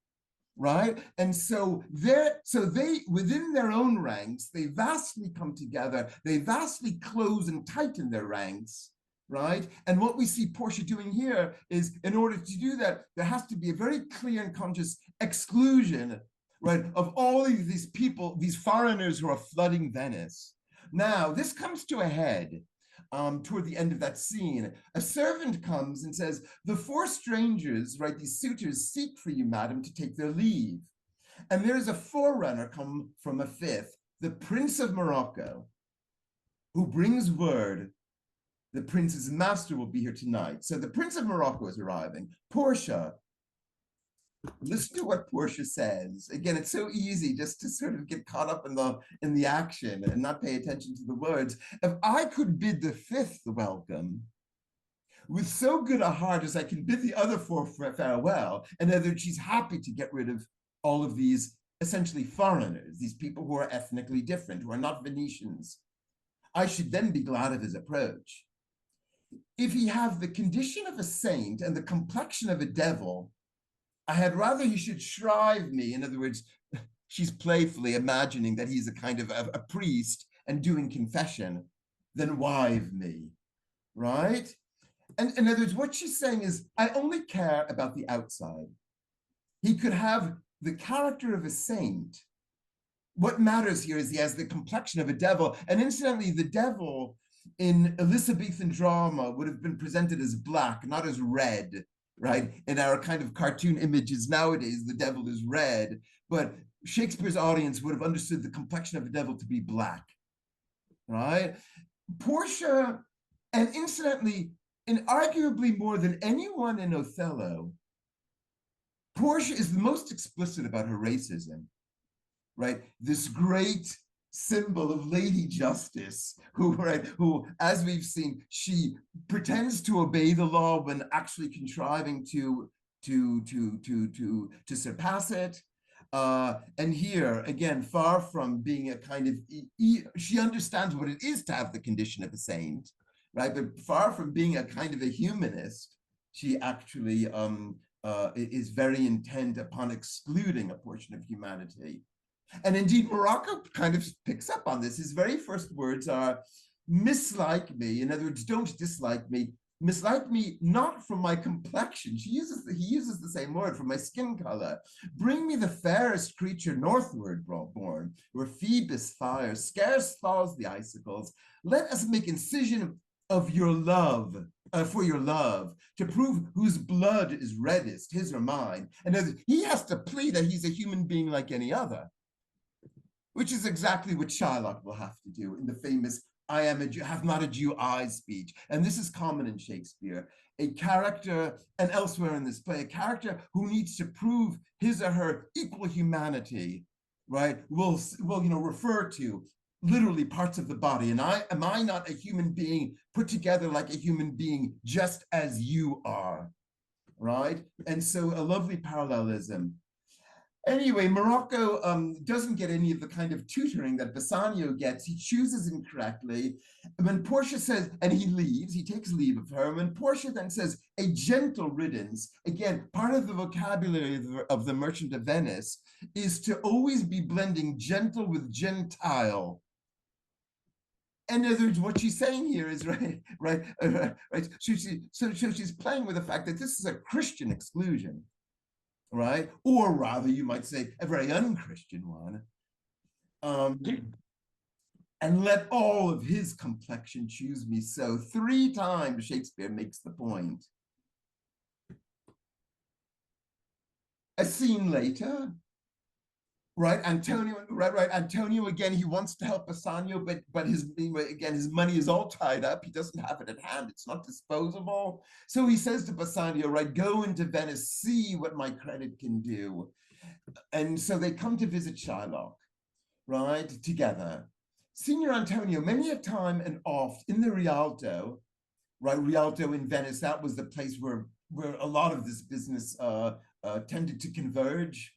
right? And so they, within their own ranks, they vastly come together, they vastly close and tighten their ranks, right? And what we see Portia doing here is, in order to do that, there has to be a very clear and conscious exclusion, right, of all of these people, these foreigners who are flooding Venice. Now, this comes to a head toward the end of that scene. A servant comes and says, the four strangers, right, these suitors, seek for you, madam, to take their leave. And there is a forerunner come from a fifth, the Prince of Morocco, who brings word the prince's master will be here tonight. So the Prince of Morocco is arriving. Portia, listen to what Portia says. Again, it's so easy just to sort of get caught up in the action and not pay attention to the words. If I could bid the fifth welcome with so good a heart as I can bid the other four farewell, and that she's happy to get rid of all of these essentially foreigners, these people who are ethnically different, who are not Venetians, I should then be glad of his approach. If he have the condition of a saint and the complexion of a devil, I had rather he should shrive me. In other words, she's playfully imagining that he's a kind of a priest and doing confession, than wive me, right? And in other words, what she's saying is, I only care about the outside. He could have the character of a saint. What matters here is he has the complexion of a devil. And incidentally, the devil in Elizabethan drama would have been presented as black, not as red, right? In our kind of cartoon images nowadays, the devil is red, but Shakespeare's audience would have understood the complexion of the devil to be black, right? Portia, and incidentally, and arguably more than anyone in Othello, Portia is the most explicit about her racism, right? This great symbol of Lady Justice, who, as we've seen, she pretends to obey the law when actually contriving to surpass it. And here, again, far from being a kind of, she understands what it is to have the condition of a saint, right? But far from being a kind of a humanist, she actually is very intent upon excluding a portion of humanity. And indeed, Morocco kind of picks up on this. His very first words are, mislike me. In other words, don't dislike me. Mislike me not from my complexion. He uses the same word, from my skin color. Bring me the fairest creature northward born, where Phoebus fire scarce thaws the icicles. Let us make incision of your love for your love, to prove whose blood is reddest, his or mine. And he has to plead that he's a human being like any other, which is exactly what Shylock will have to do in the famous I am a Jew, have not a Jew I speech. And this is common in Shakespeare. A character, and elsewhere in this play, a character who needs to prove his or her equal humanity, right, will refer to literally parts of the body. And am I not a human being put together like a human being just as you are, right? And so a lovely parallelism. Anyway, Morocco doesn't get any of the kind of tutoring that Bassanio gets. He chooses incorrectly. When Portia says, and he leaves, he takes leave of her. When Portia then says, a gentle riddance, again, part of the vocabulary of the Merchant of Venice is to always be blending gentle with gentile. In other words, what she's saying here is right. So she's playing with the fact that this is a Christian exclusion, right? Or rather, you might say a very unchristian one. And let all of his complexion choose me so. 3 times Shakespeare makes the point. A scene later, right? Antonio again, he wants to help Bassanio, but his money is all tied up. He doesn't have it at hand. It's not disposable. So he says to Bassanio, right, go into Venice, see what my credit can do. And so they come to visit Shylock, right, together. Signor Antonio, many a time and oft in the Rialto, right, Rialto in Venice, that was the place where a lot of this business tended to converge.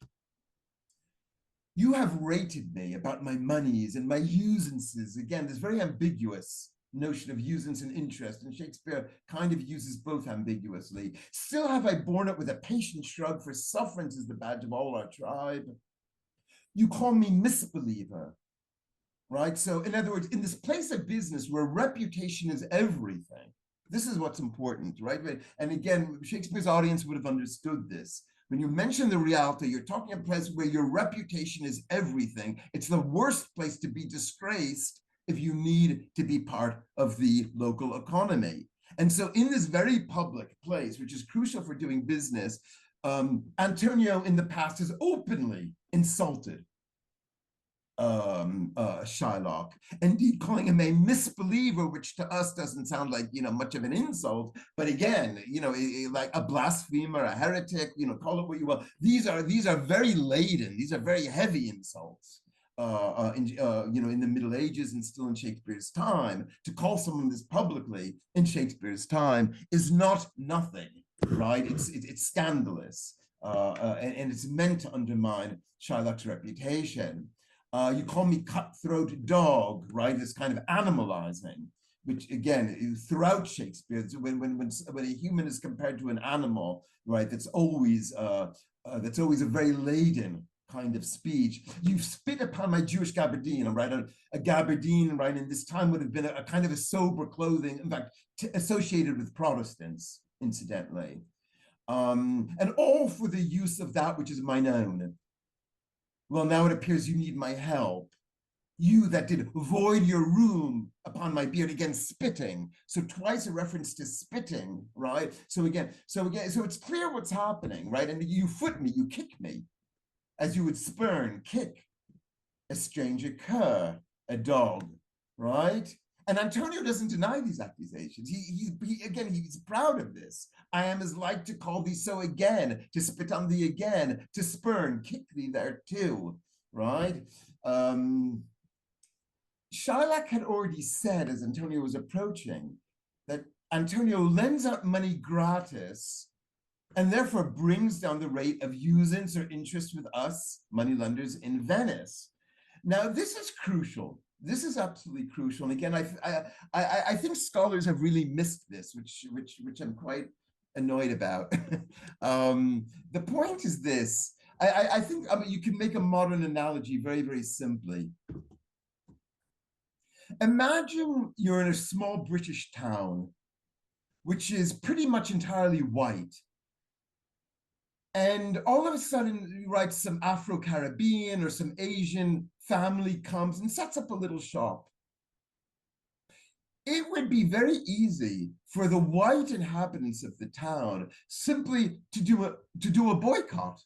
You have rated me about my monies and my usances. Again, this very ambiguous notion of usance and interest, and Shakespeare kind of uses both ambiguously. Still have I borne it with a patient shrug, for sufferance is the badge of all our tribe. You call me misbeliever, right? So in other words, in this place of business where reputation is everything, this is what's important, right? And again, Shakespeare's audience would have understood this. When you mention the Rialto, you're talking about a place where your reputation is everything. It's the worst place to be disgraced if you need to be part of the local economy. And so in this very public place, which is crucial for doing business, Antonio in the past has openly insulted Shylock, indeed calling him a misbeliever, which to us doesn't sound like much of an insult, but again, like a blasphemer, a heretic, call it what you will. These are very laden, these are very heavy insults in the Middle Ages and still in Shakespeare's time. To call someone this publicly in Shakespeare's time is not nothing, right? It's scandalous, and it's meant to undermine Shylock's reputation. You call me cutthroat dog, right? This kind of animalizing, which again, throughout Shakespeare, when a human is compared to an animal, right? That's always a very laden kind of speech. You spit upon my Jewish gabardine, right? A gabardine, right? In this time would have been a kind of a sober clothing, in fact, associated with Protestants, incidentally, and all for the use of that which is mine own. Well, now it appears you need my help. You that did void your room upon my beard, again, spitting. So twice a reference to spitting, right? So it's clear what's happening, right? And you foot me, you kick me, as you would spurn, kick a stranger cur, a dog, right? And Antonio doesn't deny these accusations. He's proud of this. I am as like to call thee so again, to spit on thee again, to spurn, kick thee there too, right? Shylock had already said, as Antonio was approaching, that Antonio lends out money gratis and therefore brings down the rate of usance or interest with us, moneylenders in Venice. Now, this is crucial. This is absolutely crucial. And again, I think scholars have really missed this, which I'm quite annoyed about. The point is this. I think you can make a modern analogy very, very simply. Imagine you're in a small British town, which is pretty much entirely white. And all of a sudden, right, some Afro-Caribbean or some Asian family comes and sets up a little shop. it would be very easy for the white inhabitants of the town simply to do a boycott,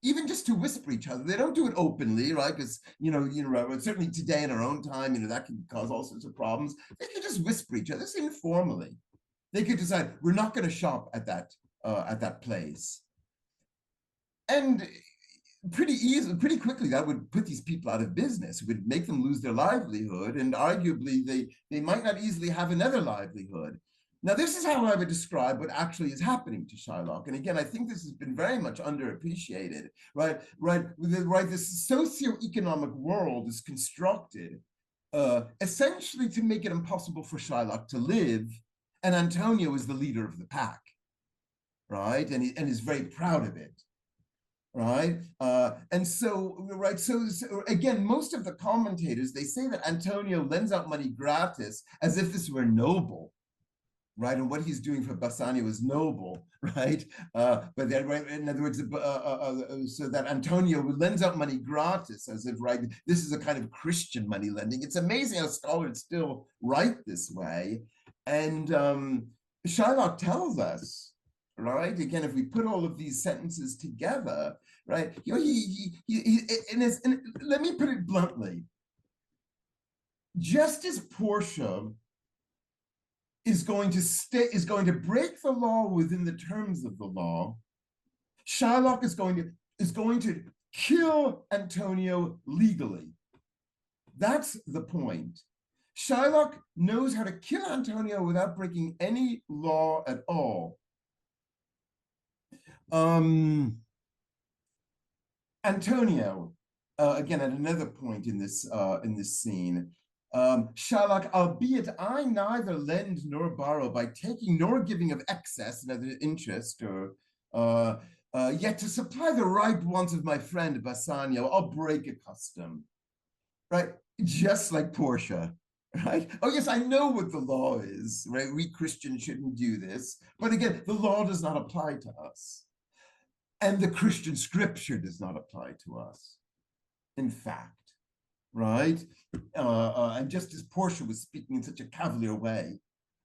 even just to whisper each other. They don't do it openly, right? Because certainly today in our own time, that can cause all sorts of problems. They can just whisper each other, just informally. They could decide we're not going to shop at that place, and pretty quickly that would put these people out of business. It would make them lose their livelihood, and arguably they might not easily have another livelihood. Now, this is how I would describe what actually is happening to Shylock. And again, I think this has been very much underappreciated, right? This socioeconomic world is constructed essentially to make it impossible for Shylock to live, and Antonio is the leader of the pack, right? And is very proud of it. Right, so again, most of the commentators, they say that Antonio lends out money gratis as if this were noble, right? And what he's doing for Bassanio is noble, right? But then, right, in other words, so that Antonio lends out money gratis as if, right, this is a kind of Christian money lending. It's amazing how scholars still write this way. And Shylock tells us, right? Again, if we put all of these sentences together, right? And let me put it bluntly. Just as Portia is going to break the law within the terms of the law, Shylock is going to kill Antonio legally. That's the point. Shylock knows how to kill Antonio without breaking any law at all. Antonio, again, at another point in this scene, Shylock, albeit I neither lend nor borrow by taking nor giving of excess, another interest, or yet to supply the right wants of my friend Bassanio, I'll break a custom, right? Just like Portia. Right? Oh, yes, I know what the law is, right? We Christians shouldn't do this. But again, the law does not apply to us. And the Christian scripture does not apply to us, in fact, right? And just as Portia was speaking in such a cavalier way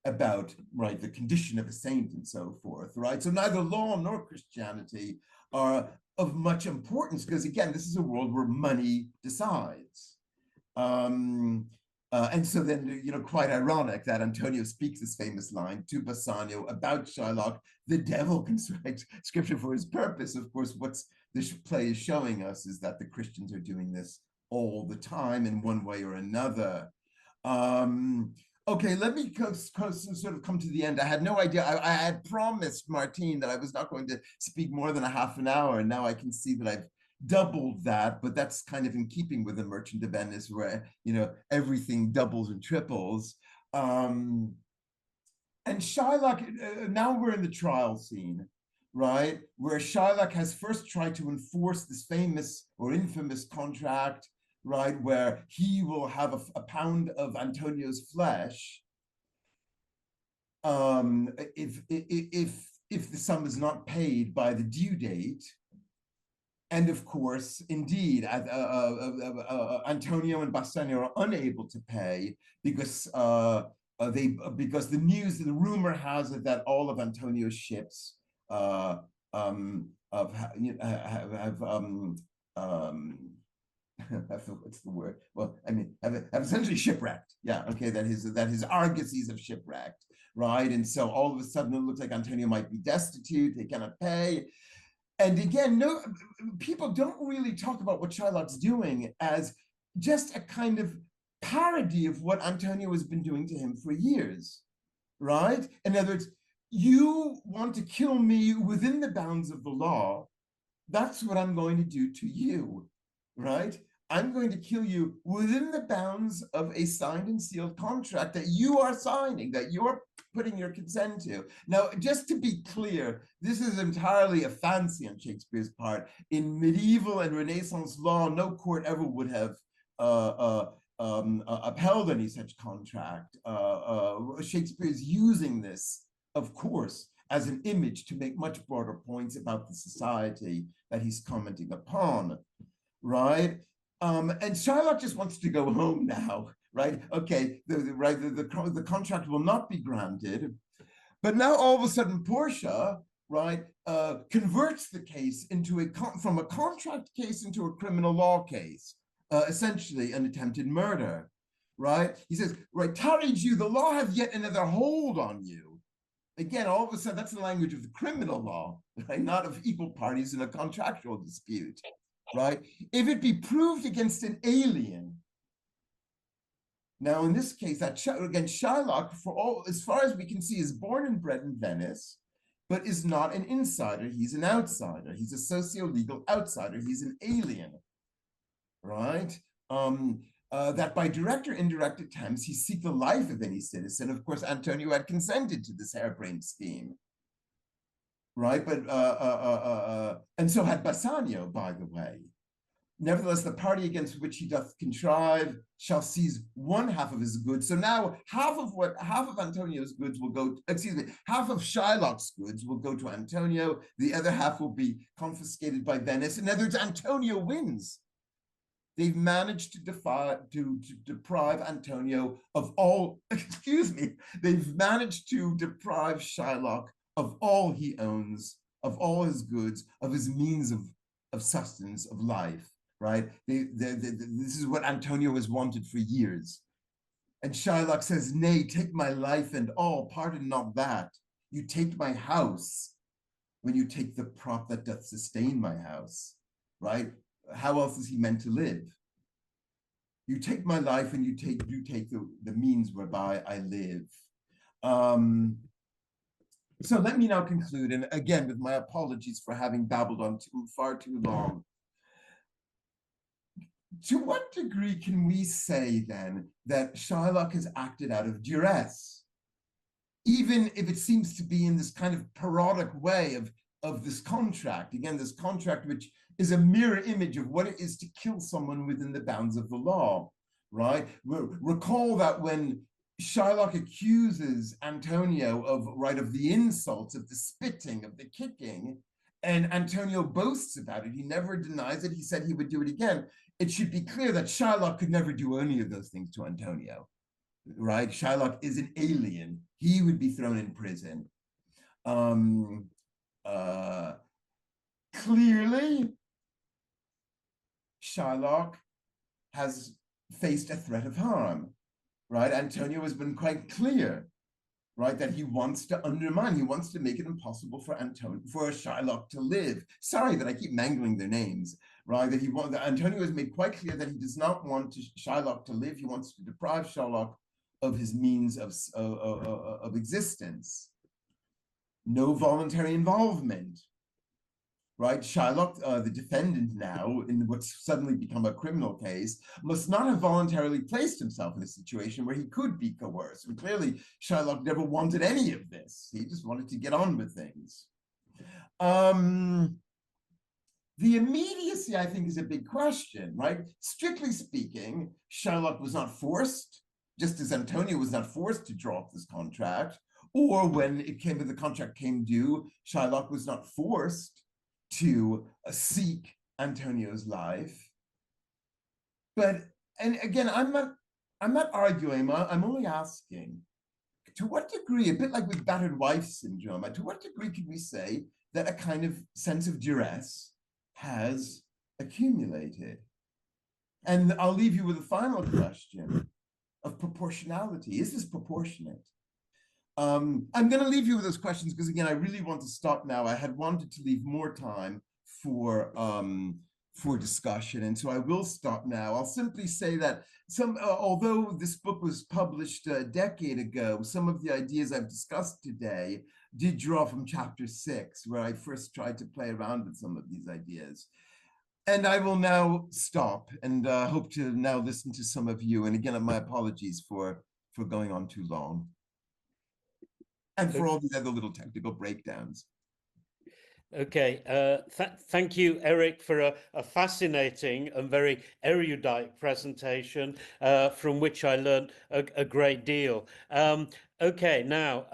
about, right, the condition of a saint and so forth, right? So neither law nor Christianity are of much importance because, again, this is a world where money decides. And so then, quite ironic that Antonio speaks this famous line to Bassanio about Shylock. The devil can write scripture for his purpose. Of course, what this play is showing us is that the Christians are doing this all the time in one way or another. Okay, let me sort of come to the end. I had no idea. I had promised Martine that I was not going to speak more than a half an hour, and now I can see that I've doubled that, but that's kind of in keeping with the Merchant of Venice, where everything doubles and triples. And Shylock, now we're in the trial scene, right, where Shylock has first tried to enforce this famous or infamous contract, right, where he will have a pound of Antonio's flesh if the sum is not paid by the due date. And of course, indeed, Antonio and Bassanio are unable to pay because because the rumor has it that all of Antonio's ships have what's the word? Well, I mean, have essentially shipwrecked. Yeah, okay, that his argosies have shipwrecked, right? And so all of a sudden, it looks like Antonio might be destitute. They cannot pay. And again, no, people don't really talk about what Shylock's doing as just a kind of parody of what Antonio has been doing to him for years, right? In other words, you want to kill me within the bounds of the law. That's what I'm going to do to you, right? I'm going to kill you within the bounds of a signed and sealed contract that you are signing, that you're putting your consent to. Now, just to be clear, this is entirely a fancy on Shakespeare's part. In medieval and Renaissance law, no court ever would have upheld any such contract. Shakespeare is using this, of course, as an image to make much broader points about the society that he's commenting upon, right? And Shylock just wants to go home now, right? Okay, the contract will not be granted. But now all of a sudden, Portia, right, converts the case into from a contract case into a criminal law case, essentially an attempted murder, right? He says, right, tarry Jew, the law hath yet another hold on you. Again, all of a sudden, that's the language of the criminal law, right? Not of equal parties in a contractual dispute, right? If it be proved against an alien. Now, in this case, that again, Shylock, for all as far as we can see, is born and bred in Venice, but is not an insider. He's an outsider. He's a socio-legal outsider. He's an alien, right? That by direct or indirect attempts, he seek the life of any citizen. Of course, Antonio had consented to this harebrained scheme, right? But and so had Bassanio, by the way. Nevertheless, the party against which he doth contrive shall seize one half of his goods. So now half of Antonio's goods will go, half of Shylock's goods will go to Antonio. The other half will be confiscated by Venice. In other words, Antonio wins. They've managed to deprive Antonio of all, they've managed to deprive Shylock of all he owns, of all his goods, of his means of sustenance, of life, right? This is what Antonio has wanted for years. And Shylock says, nay, take my life and all, pardon not that. You take my house when you take the prop that doth sustain my house, right? How else is he meant to live? You take my life and you take the means whereby I live. So let me now conclude, and again, with my apologies for having babbled on far too long. To what degree can we say then that Shylock has acted out of duress, even if it seems to be in this kind of parodic way of this contract, again, this contract which is a mirror image of what it is to kill someone within the bounds of the law, right? Recall that when Shylock accuses Antonio of the insults, of the spitting, of the kicking, and Antonio boasts about it. He never denies it. He said he would do it again. It should be clear that Shylock could never do any of those things to Antonio, right? Shylock is an alien. He would be thrown in prison. Clearly, Shylock has faced a threat of harm, right? Antonio has been quite clear, right, that he wants to undermine, he wants to make it impossible for Shylock to live. Sorry that I keep mangling their names, right? That Antonio has made quite clear that he does not want Shylock to live. He wants to deprive Shylock of his means of existence. No voluntary involvement, right? Shylock, the defendant now, in what's suddenly become a criminal case, must not have voluntarily placed himself in a situation where he could be coerced. And clearly, Shylock never wanted any of this. He just wanted to get on with things. The immediacy, I think, is a big question, right? Strictly speaking, Shylock was not forced, just as Antonio was not forced to draw up this contract, or when the contract came due, Shylock was not forced to seek Antonio's life. But, and again, I'm not arguing, I'm only asking, to what degree, a bit like with battered wife syndrome, to what degree can we say that a kind of sense of duress has accumulated? And I'll leave you with a final question of proportionality. Is this proportionate? I'm going to leave you with those questions because, again, I really want to stop now. I had wanted to leave more time for discussion, and so I will stop now. I'll simply say that although this book was published a decade ago, some of the ideas I've discussed today did draw from chapter 6, where I first tried to play around with some of these ideas. And I will now stop and hope to now listen to some of you. And again, my apologies for going on too long, and for all these other little technical breakdowns. Okay, thank you, Eric, for a fascinating and very erudite presentation from which I learned a great deal. Okay, now,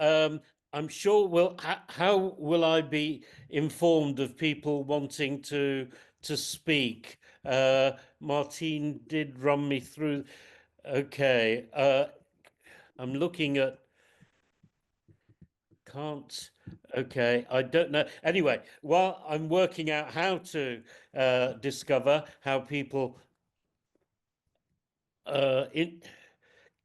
I'm sure how will I be informed of people wanting to speak? Martine did run me through Okay. I'm looking at, can't, okay, I don't know. Anyway, while I'm working out how to discover how people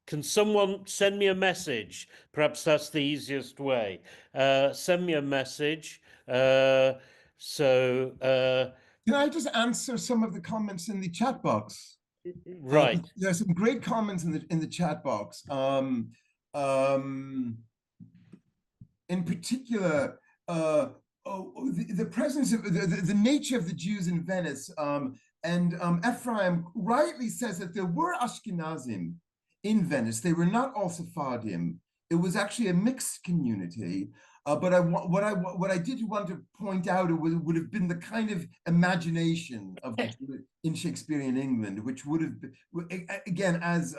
can someone send me a message? Perhaps that's the easiest way. Send me a message. Can I just answer some of the comments in the chat box? Right. There are some great comments in the chat box. In particular, the presence of the nature of the Jews in Venice. And Ephraim rightly says that there were Ashkenazim in Venice. They were not all Sephardim. It was actually a mixed community. But what I did want to point out would have been the kind of imagination of the in Shakespearean England, which would have been, again, and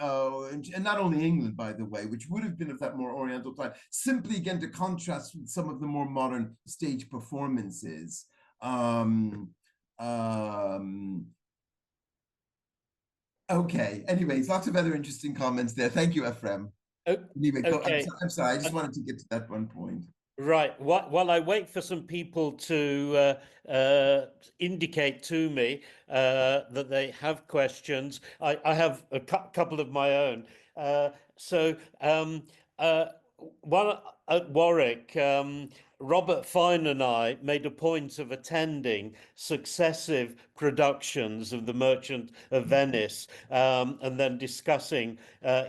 not only England, by the way, which would have been of that more Oriental time, simply again to contrast with some of the more modern stage performances. Okay, anyways, lots of other interesting comments there. Thank you, Ephraim. Anyway, Okay. I'm sorry, I just wanted to get to that one point. Right. While I wait for some people to indicate to me that they have questions, I have a couple of my own. One at Warwick, Robert Fine and I made a point of attending successive productions of The Merchant of Venice, and then discussing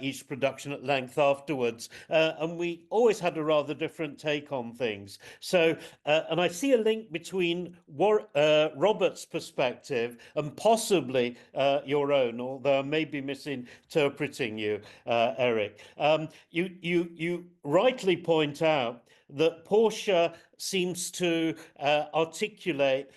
each production at length afterwards. And we always had a rather different take on things. So, and I see a link between Robert's perspective and possibly your own, although I may be misinterpreting you, Eric. You rightly point out that Portia seems to articulate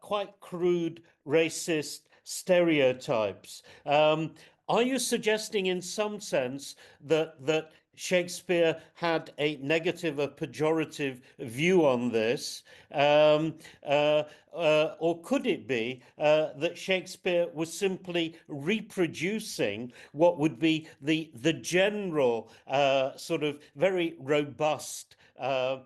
quite crude racist stereotypes. Are you suggesting in some sense that Shakespeare had a negative, a pejorative view on this? Or could it be that Shakespeare was simply reproducing what would be the general sort of very robust and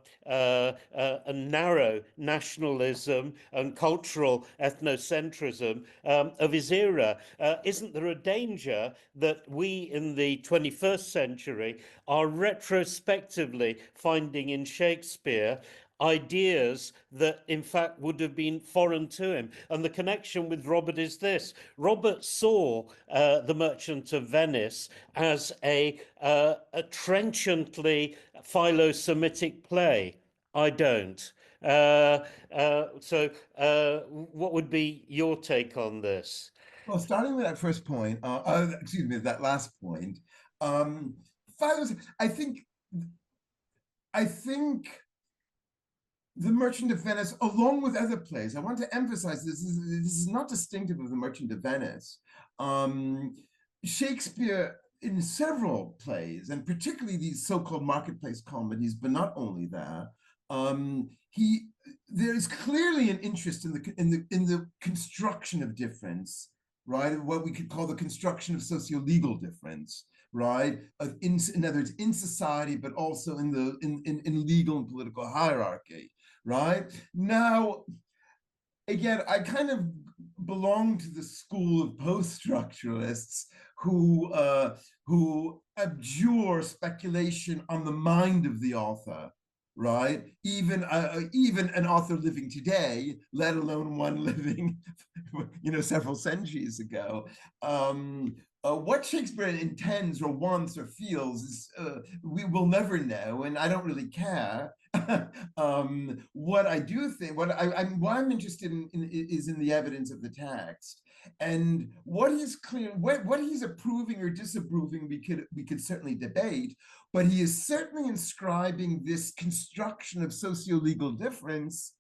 narrow nationalism and cultural ethnocentrism of his era? Isn't there a danger that we in the 21st century are retrospectively finding in Shakespeare ideas that in fact would have been foreign to him? And the connection with Robert is this: Robert saw The Merchant of Venice as a trenchantly philo-Semitic play. I don't. What would be your take on this? Well, starting with that first point, excuse me, that last point, I think The Merchant of Venice, along with other plays, I want to emphasize this is not distinctive of The Merchant of Venice. Shakespeare, in several plays, and particularly these so-called marketplace comedies, but not only that, there is clearly an interest in the construction of difference, right? What we could call the construction of socio-legal difference, right? In other words, in society, but also in legal and political hierarchy, right? Now, again, I kind of belong to the school of post-structuralists who abjure speculation on the mind of the author, right? Even an author living today, let alone one living, several centuries ago. What Shakespeare intends or wants or feels is we will never know, and I don't really care. What I do think, what I'm interested in is in the evidence of the text, and what is clear, what he's approving or disapproving, we could certainly debate, but he is certainly inscribing this construction of socio-legal difference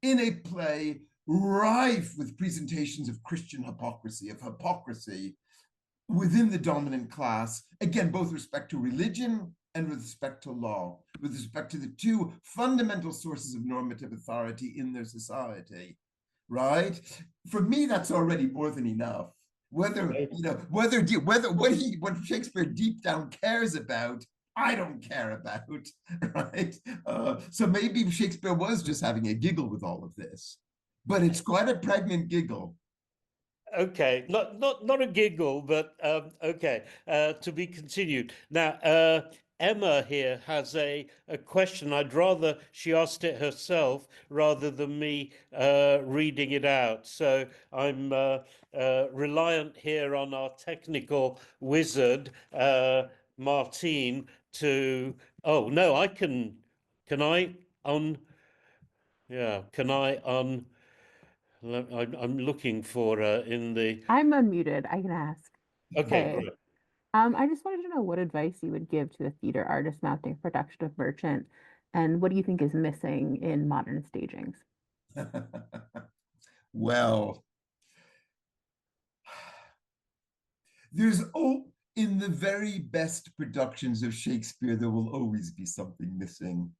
in a play rife with presentations of Christian hypocrisy, within the dominant class, again, both with respect to religion and with respect to law, with respect to the two fundamental sources of normative authority in their society, right? For me, that's already more than enough. Whether, what Shakespeare deep down cares about, I don't care about, right? So maybe Shakespeare was just having a giggle with all of this, but it's quite a pregnant giggle. Okay, not a giggle, but okay. To be continued. Now, Emma here has a question. I'd rather she asked it herself rather than me reading it out. So I'm reliant here on our technical wizard, Martine, to. Oh no, I can. Can I un? Yeah, can I un? I'm looking for in the. I'm unmuted. I can ask. Okay, Hey, great. I just wanted to know what advice you would give to a theater artist mounting production of Merchant, and what do you think is missing in modern stagings? Well, in the very best productions of Shakespeare, there will always be something missing.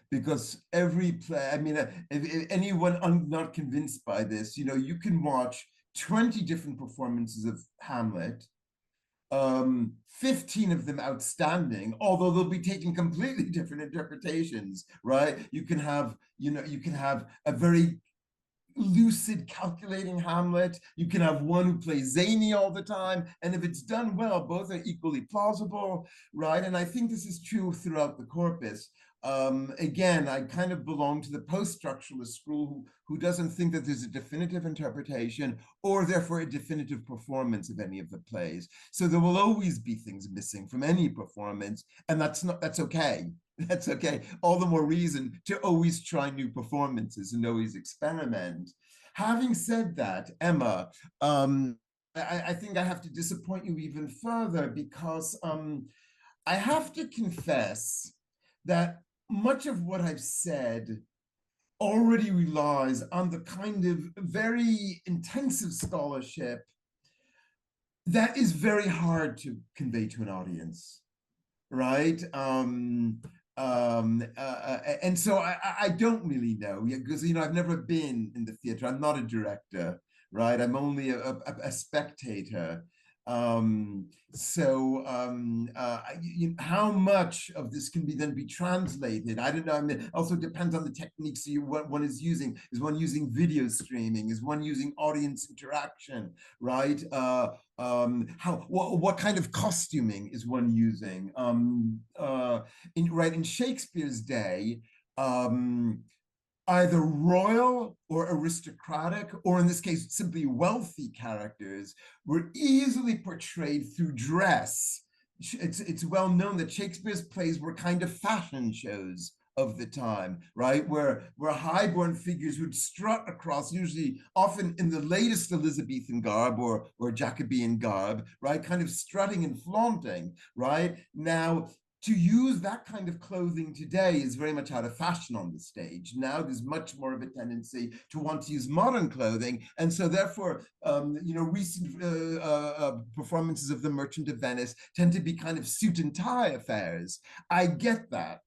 Because every play, I mean, if anyone not convinced by this, you can watch 20 different performances of Hamlet, 15 of them outstanding, although they'll be taking completely different interpretations, right? You can have a very lucid, calculating Hamlet. You can have one who plays zany all the time. And if it's done well, both are equally plausible, right? And I think this is true throughout the corpus. Again, I kind of belong to the post-structuralist school who doesn't think that there's a definitive interpretation or therefore a definitive performance of any of the plays. So there will always be things missing from any performance, and that's okay. That's okay. All the more reason to always try new performances and always experiment. Having said that, Emma, I think I have to disappoint you even further because I have to confess that much of what I've said already relies on the kind of very intensive scholarship that is very hard to convey to an audience, right? And so I don't really know, because I've never been in the theater. I'm not a director, right? I'm only a spectator. How much of this can then be translated? I don't know. I mean, it also depends on the techniques one is using. Is one using video streaming? Is one using audience interaction? Right? What kind of costuming is one using? In Shakespeare's day, either royal or aristocratic, or in this case, simply wealthy characters were easily portrayed through dress. It's well known that Shakespeare's plays were kind of fashion shows of the time, right? Where highborn figures would strut across, usually often in the latest Elizabethan garb or Jacobean garb, right? Kind of strutting and flaunting, right? Now, to use that kind of clothing today is very much out of fashion on the stage. Now there's much more of a tendency to want to use modern clothing. And so therefore, recent performances of The Merchant of Venice tend to be kind of suit and tie affairs. I get that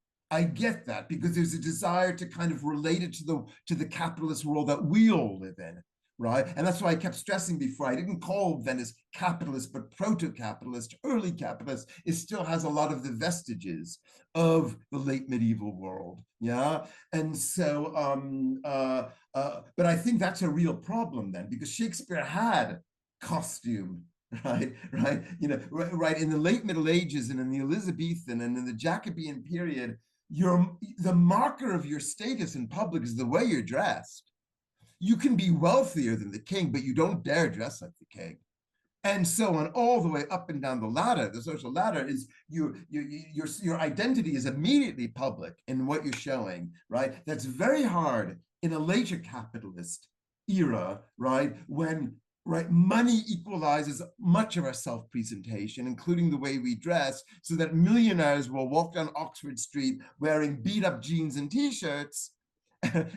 because there's a desire to kind of relate it to the capitalist world that we all live in. Right. And that's why I kept stressing before, I didn't call Venice capitalist, but proto-capitalist, early capitalist. It still has a lot of the vestiges of the late medieval world. Yeah. And so, but I think that's a real problem then, because Shakespeare had costume. Right. Right. In the late Middle Ages and in the Elizabethan and in the Jacobean period, the marker of your status in public is the way you're dressed. You can be wealthier than the king, but you don't dare dress like the king. And so on, all the way up and down the ladder, the social ladder, is your identity is immediately public in what you're showing, right? That's very hard in a later capitalist era, right? When money equalizes much of our self-presentation, including the way we dress, so that millionaires will walk down Oxford Street wearing beat-up jeans and t-shirts,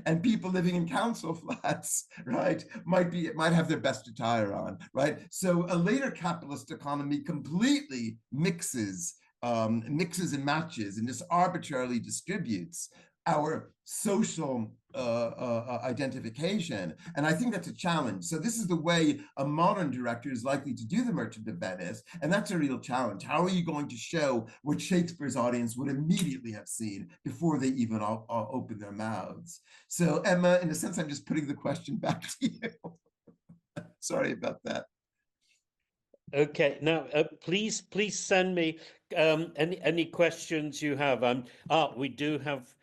and people living in council flats, right, might have their best attire on, right? So a later capitalist economy completely mixes and matches and just arbitrarily distributes our social identification. And I think that's a challenge. So this is the way a modern director is likely to do The Merchant of Venice. And that's a real challenge. How are you going to show what Shakespeare's audience would immediately have seen before they even open their mouths? So Emma, in a sense, I'm just putting the question back to you. Sorry about that. Okay, now please send me any questions you have. We do have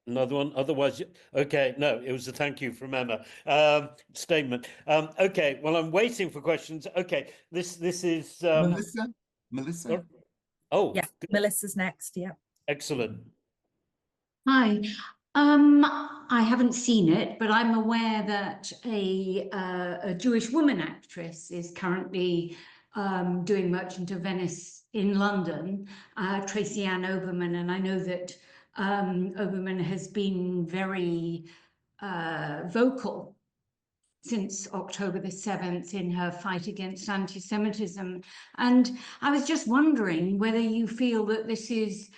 another one. Otherwise, okay, no, it was a thank you from Emma statement. Okay, well, I'm waiting for questions. Okay, this is Melissa. Oh, yeah, good. Melissa's next. Yeah, excellent. Hi. I haven't seen it, but I'm aware that a Jewish woman actress is currently doing Merchant of Venice in London, Tracy Ann Oberman, and I know that Oberman has been very vocal since October the 7th in her fight against anti-Semitism. And I was just wondering whether you feel that this is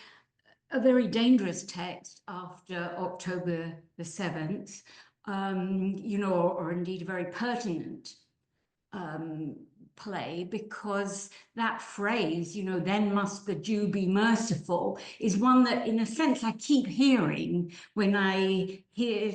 a very dangerous text after October the 7th, you know, or indeed a very pertinent play, because that phrase, you know, then must the Jew be merciful, is one that, in a sense, I keep hearing when I hear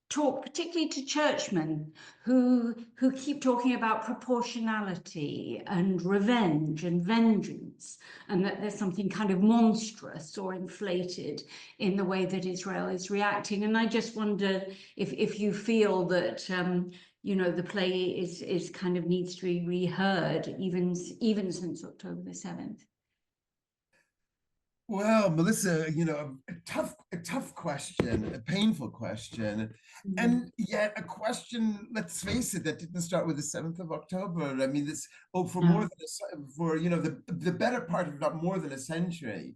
talk, particularly to churchmen who keep talking about proportionality and revenge and vengeance, and that there's something kind of monstrous or inflated in the way that Israel is reacting. And I just wonder if you feel that you know, the play is kind of needs to be reheard even since October the 7th. Well, Melissa, you know, a tough question, a painful question, and yet a question, let's face it, that didn't start with the 7th of October. I mean, this, for more than you know, the better part of not more than a century.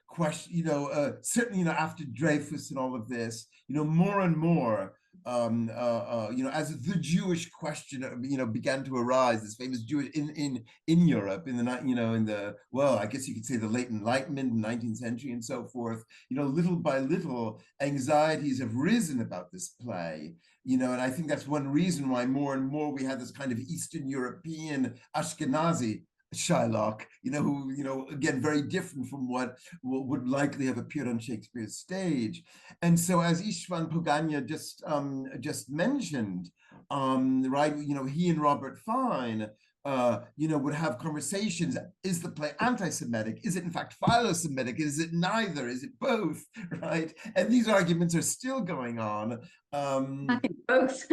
Question, you know, certainly, you know, after Dreyfus and all of this, you know, more and more, you know, as the Jewish question, you know, began to arise, this famous Jewish in Europe in the, you know, in the, well, I guess you could say the late Enlightenment, 19th century, and so forth. You know, little by little, anxieties have risen about this play. You know, and I think that's one reason why more and more we had this kind of Eastern European Ashkenazi Shylock, you know, who, you know, again, very different from what would likely have appeared on Shakespeare's stage. And so, as Istvan Pogania just mentioned, right, you know, he and Robert Fine, you know, would have conversations. Is the play anti-Semitic? Is it in fact philo-Semitic? Is it neither? Is it both? Right? And these arguments are still going on. I think both.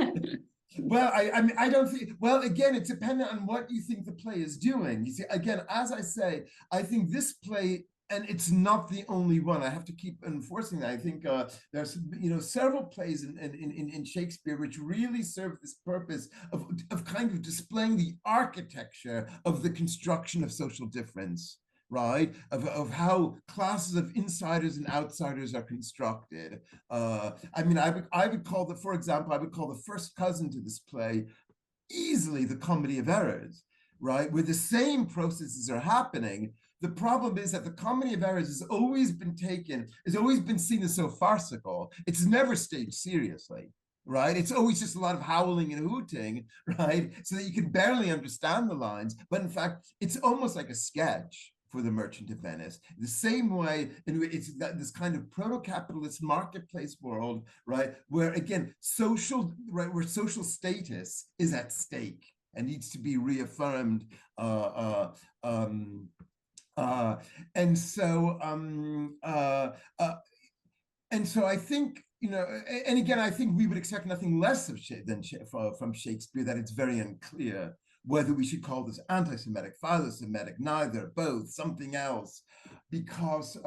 Well, I mean, I don't think, well, again, it's dependent on what you think the play is doing. You see, again, as I say, I think this play, and it's not the only one, I have to keep enforcing that. I think there's, you know, several plays in Shakespeare which really serve this purpose of kind of displaying the architecture of the construction of social difference. Right, of how classes of insiders and outsiders are constructed. I mean, I would call for example, I would call the first cousin to this play easily the Comedy of Errors, right, where the same processes are happening. The problem is that the Comedy of Errors has always been seen as so farcical. It's never staged seriously. Right? It's always just a lot of howling and hooting, right? So that you can barely understand the lines. But in fact, it's almost like a sketch for the Merchant of Venice, the same way it's this kind of proto-capitalist marketplace world, right, where again where social status is at stake and needs to be reaffirmed, and so I think, you know, and again, I think we would expect nothing less from Shakespeare, that it's very unclear whether we should call this anti-Semitic, philo-Semitic, neither, both, something else, because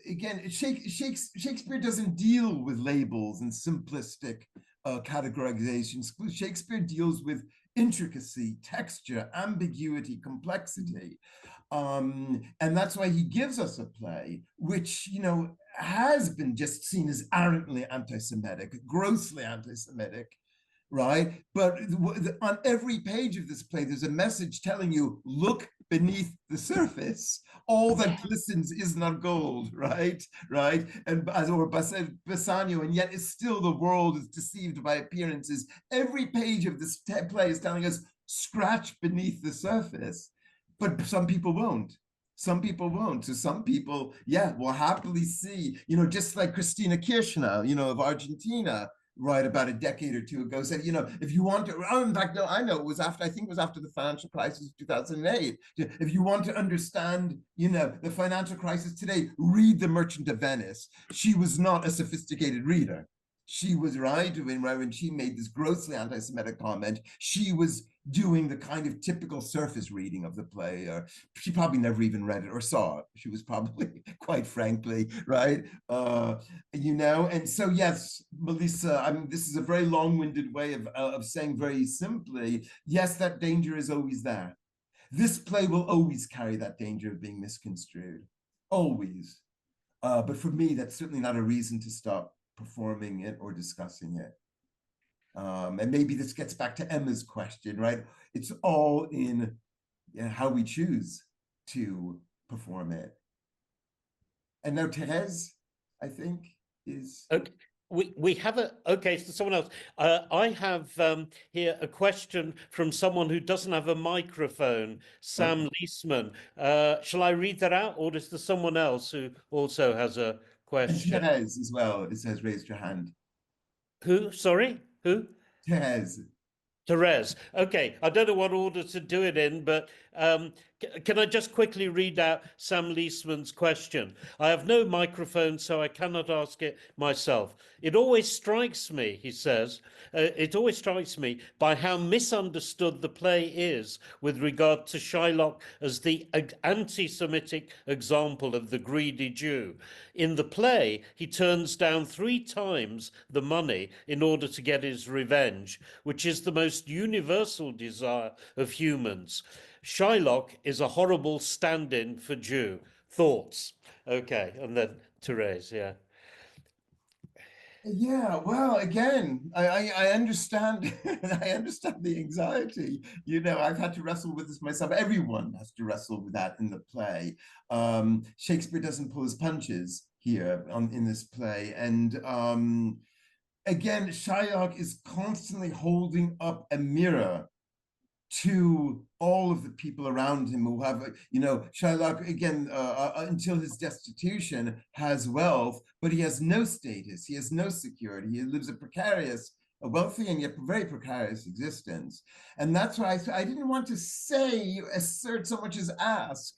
again, Shakespeare doesn't deal with labels and simplistic categorizations. Shakespeare deals with intricacy, texture, ambiguity, complexity, and that's why he gives us a play which, you know, has been just seen as arrogantly anti-Semitic, grossly anti-Semitic, right? But on every page of this play, there's a message telling you, look beneath the surface. All that glistens is not gold, right? Right? And as or Bassanio, and yet it's still the world is deceived by appearances. Every page of this play is telling us, scratch beneath the surface. But some people won't. Some people won't. So some people, yeah, will happily see, just like Christina Kirchner, of Argentina, right, about a decade or two ago, said, if you want to, in fact, no, I know it was after, I think it was after the financial crisis of 2008. If you want to understand, the financial crisis today, read The Merchant of Venice. She was not a sophisticated reader. She was right when she made this grossly anti-Semitic comment. She was doing the kind of typical surface reading of the play, or she probably never even read it or saw it. She was probably, quite frankly, right? And so yes, Melissa, this is a very long-winded way of saying very simply, yes, that danger is always there. This play will always carry that danger of being misconstrued, always. But for me, that's certainly not a reason to stop performing it or discussing it. And maybe this gets back to Emma's question, right? It's all in how we choose to perform it. And now Therese, I think, is... Okay. We have okay, so someone else. I have here a question from someone who doesn't have a microphone, Sam Leisman. Shall I read that out, or is there someone else who also has a question? And Therese as well, it says raised your hand. Who? Sorry? Who? Therese. Therese. Okay, I don't know what order to do it in, but can I just quickly read out Sam Leisman's question? I have no microphone, so I cannot ask it myself. It always strikes me, he says, it always strikes me by how misunderstood the play is with regard to Shylock as the anti-Semitic example of the greedy Jew. In the play, he turns down 3 times the money in order to get his revenge, which is the most universal desire of humans. Shylock is a horrible stand-in for Jew. Thoughts? Okay, and then Therese, yeah. Yeah, well, again, I understand. I understand the anxiety. I've had to wrestle with this myself. Everyone has to wrestle with that in the play. Shakespeare doesn't pull his punches here in this play, and again, Shylock is constantly holding up a mirror to all of the people around him who have, Shylock, again, until his destitution, has wealth, but he has no status, he has no security, he lives a wealthy and yet very precarious existence. And that's why I didn't want to assert so much as ask,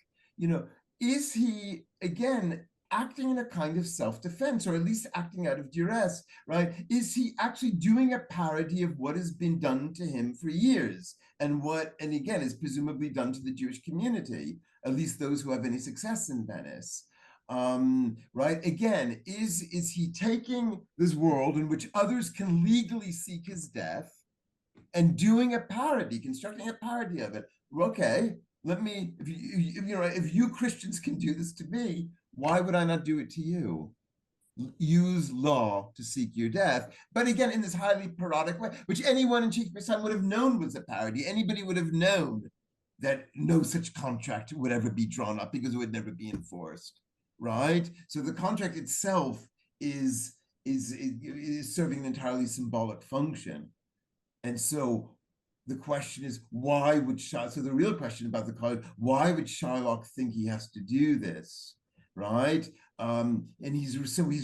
is he, again, acting in a kind of self-defense, or at least acting out of duress, right? Is he actually doing a parody of what has been done to him for years, and again, is presumably done to the Jewish community, at least those who have any success in Venice, right? Again, is he taking this world in which others can legally seek his death and doing a parody, constructing a parody of it? Okay, if you Christians can do this to me, why would I not do it to you? Use law to seek your death. But again, in this highly parodic way, which anyone in Shakespeare's time would have known was a parody. Anybody would have known that no such contract would ever be drawn up because it would never be enforced, right? So the contract itself is serving an entirely symbolic function. And so the question is, why would Shylock, so the real question about the contract, why would Shylock think he has to do this, right? And he's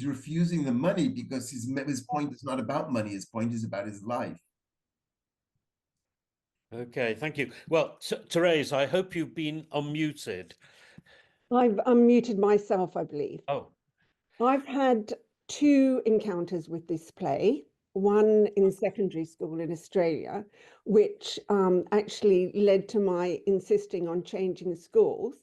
refusing the money because his point is not about money. His point is about his life. Okay, thank you. Well, Therese, I hope you've been unmuted. I've unmuted myself, I believe. Oh. I've had 2 encounters with this play, one in secondary school in Australia, which actually led to my insisting on changing schools.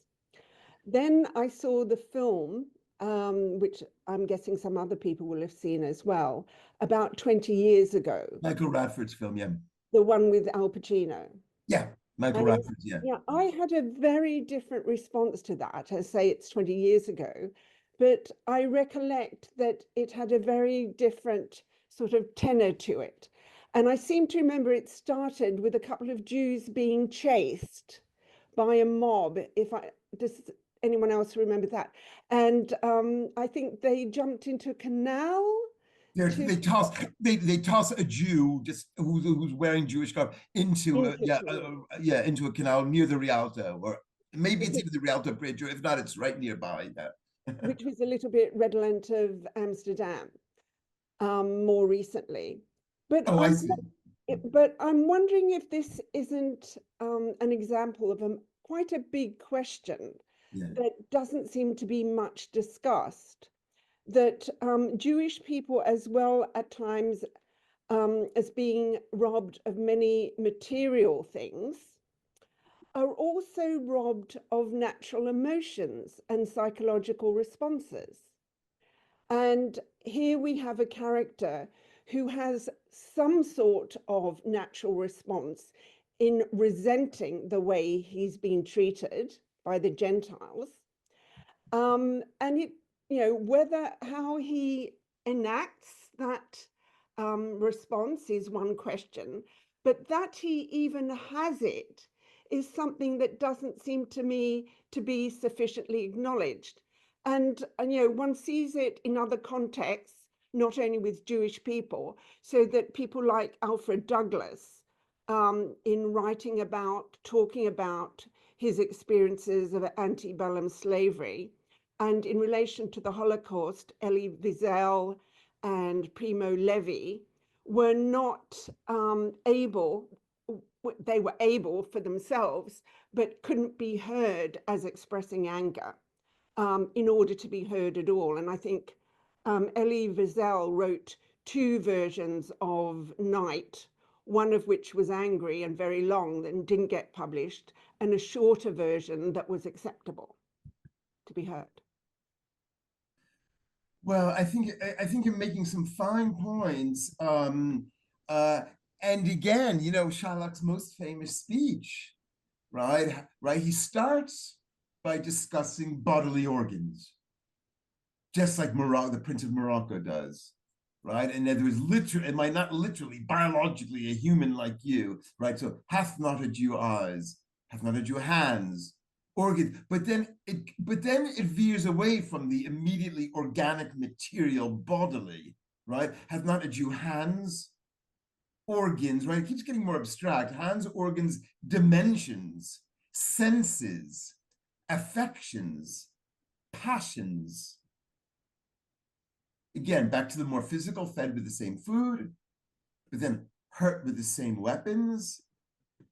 Then I saw the film, which I'm guessing some other people will have seen as well, about 20 years ago. Michael Radford's film, yeah. The one with Al Pacino. Yeah, Michael Radford, yeah. Yeah, I had a very different response to that. I say it's 20 years ago, but I recollect that it had a very different sort of tenor to it. And I seem to remember it started with a couple of Jews being chased by a mob. Does anyone else remember that? And I think they jumped into a canal. They toss a Jew just who's wearing Jewish garb into a canal near the Rialto, or maybe it's even the Rialto Bridge, or if not, it's right nearby. Which was a little bit redolent of Amsterdam more recently. But I see. But I'm wondering if this isn't an example of quite a big question that doesn't seem to be much discussed. That Jewish people, as well at times as being robbed of many material things, are also robbed of natural emotions and psychological responses. And here we have a character who has some sort of natural response in resenting the way he's been treated by the Gentiles. And it, how he enacts that response is one question, but that he even has it is something that doesn't seem to me to be sufficiently acknowledged. And one sees it in other contexts, not only with Jewish people, so that people like Alfred Douglas, in talking about his experiences of antebellum slavery, and in relation to the Holocaust, Elie Wiesel and Primo Levi were not they were able for themselves, but couldn't be heard as expressing anger in order to be heard at all. And I think Elie Wiesel wrote two versions of Night, one of which was angry and very long and didn't get published, and a shorter version that was acceptable to be heard. Well, I think you're making some fine points. And again, Shylock's most famous speech, right? He starts by discussing bodily organs, just like the Prince of Morocco does, right? And there was literally, am I not literally, biologically a human like you, right? So hath not a Jew eyes, hath not a Jew hands, organs, but then it veers away from the immediately organic material bodily, right? Hath not a Jew hands, organs, right? It keeps getting more abstract. Hands, organs, dimensions, senses, affections, passions. Again, back to the more physical, fed with the same food, but then hurt with the same weapons,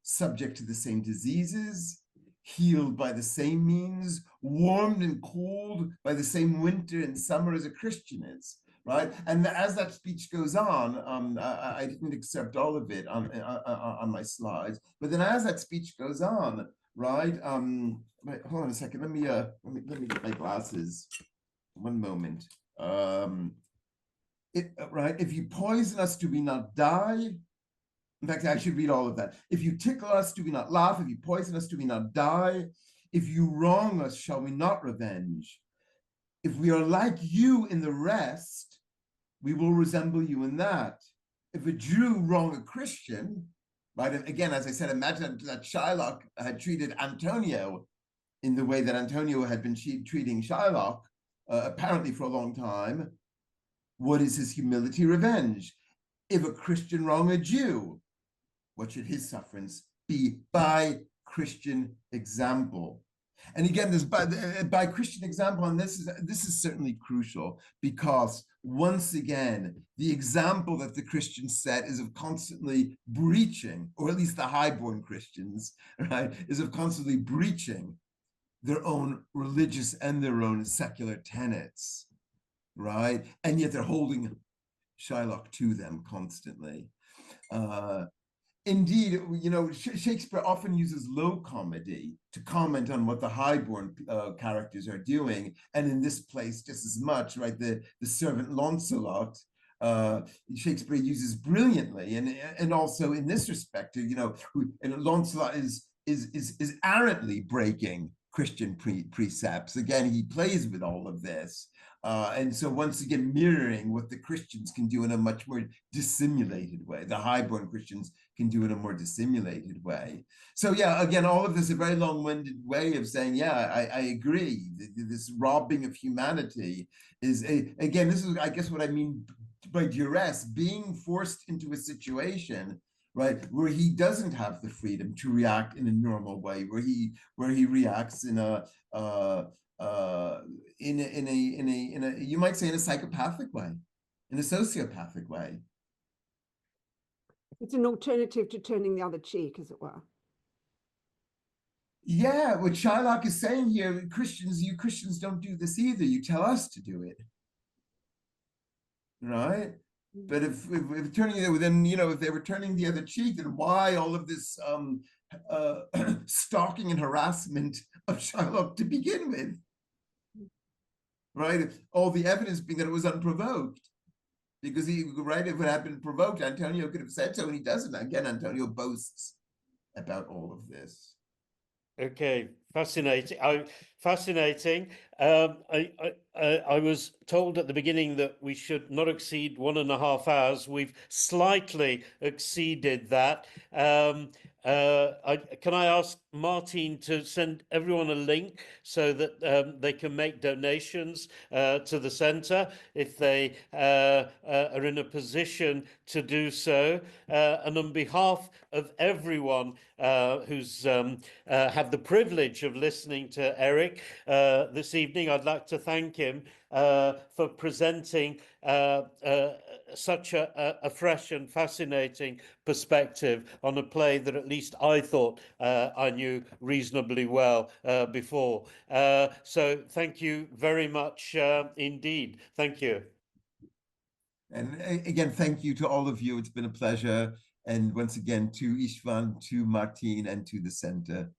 subject to the same diseases, healed by the same means, warmed and cooled by the same winter and summer as a Christian is, right? And as that speech goes on, I didn't accept all of it on my slides, but then as that speech goes on, right? Wait, hold on a second. Let me get my glasses. One moment. Right? If you poison us, do we not die? In fact, I should read all of that. If you tickle us, do we not laugh? If you poison us, do we not die? If you wrong us, shall we not revenge? If we are like you in the rest, we will resemble you in that. If a Jew wrong a Christian, right? And again, as I said, imagine that Shylock had treated Antonio in the way that Antonio had been treating Shylock, apparently for a long time. What is his humility? Revenge. If a Christian wrong a Jew, what should his sufferance be? By Christian example. And again, this by Christian example, and this is certainly crucial, because once again, the example that the Christians set is of constantly breaching, or at least the highborn Christians, right, is of constantly breaching their own religious and their own secular tenets, right? And yet they're holding Shylock to them constantly. Indeed, Shakespeare often uses low comedy to comment on what the highborn characters are doing, and in this place just as much, right? The servant Launcelot, Shakespeare uses brilliantly, and also in this respect, and Launcelot is arrogantly breaking Christian precepts. Again, he plays with all of this. And so once again, mirroring what the Christians can do in a much more dissimulated way, the highborn Christians can do in a more dissimulated way. So yeah, again, all of this is a very long-winded way of saying, yeah, I agree. This robbing of humanity is, again, this is, I guess, what I mean by duress, being forced into a situation, right, where he doesn't have the freedom to react in a normal way, where he reacts in a you might say in a psychopathic way, in a sociopathic way. It's an alternative to turning the other cheek, as it were. Yeah, what Shylock is saying here, you Christians don't do this either. You tell us to do it, right? But if turning it, then, you know, if they were turning the other cheek, then why all of this stalking and harassment of Shylock to begin with? Right? All the evidence being that it was unprovoked. Because if it had been provoked, Antonio could have said so, and he doesn't. Again, Antonio boasts about all of this. Okay, fascinating. Fascinating. I was told at the beginning that we should not exceed 1.5 hours. We've slightly exceeded that. Can I ask Martin to send everyone a link so that they can make donations to the centre if they are in a position to do so? And on behalf of everyone who's had the privilege of listening to Eric this evening, I'd like to thank him for presenting such a fresh and fascinating perspective on a play that at least I thought I knew reasonably well before. So thank you very much indeed. Thank you. And again, thank you to all of you. It's been a pleasure. And once again, to Istvan, to Martin, and to the Center.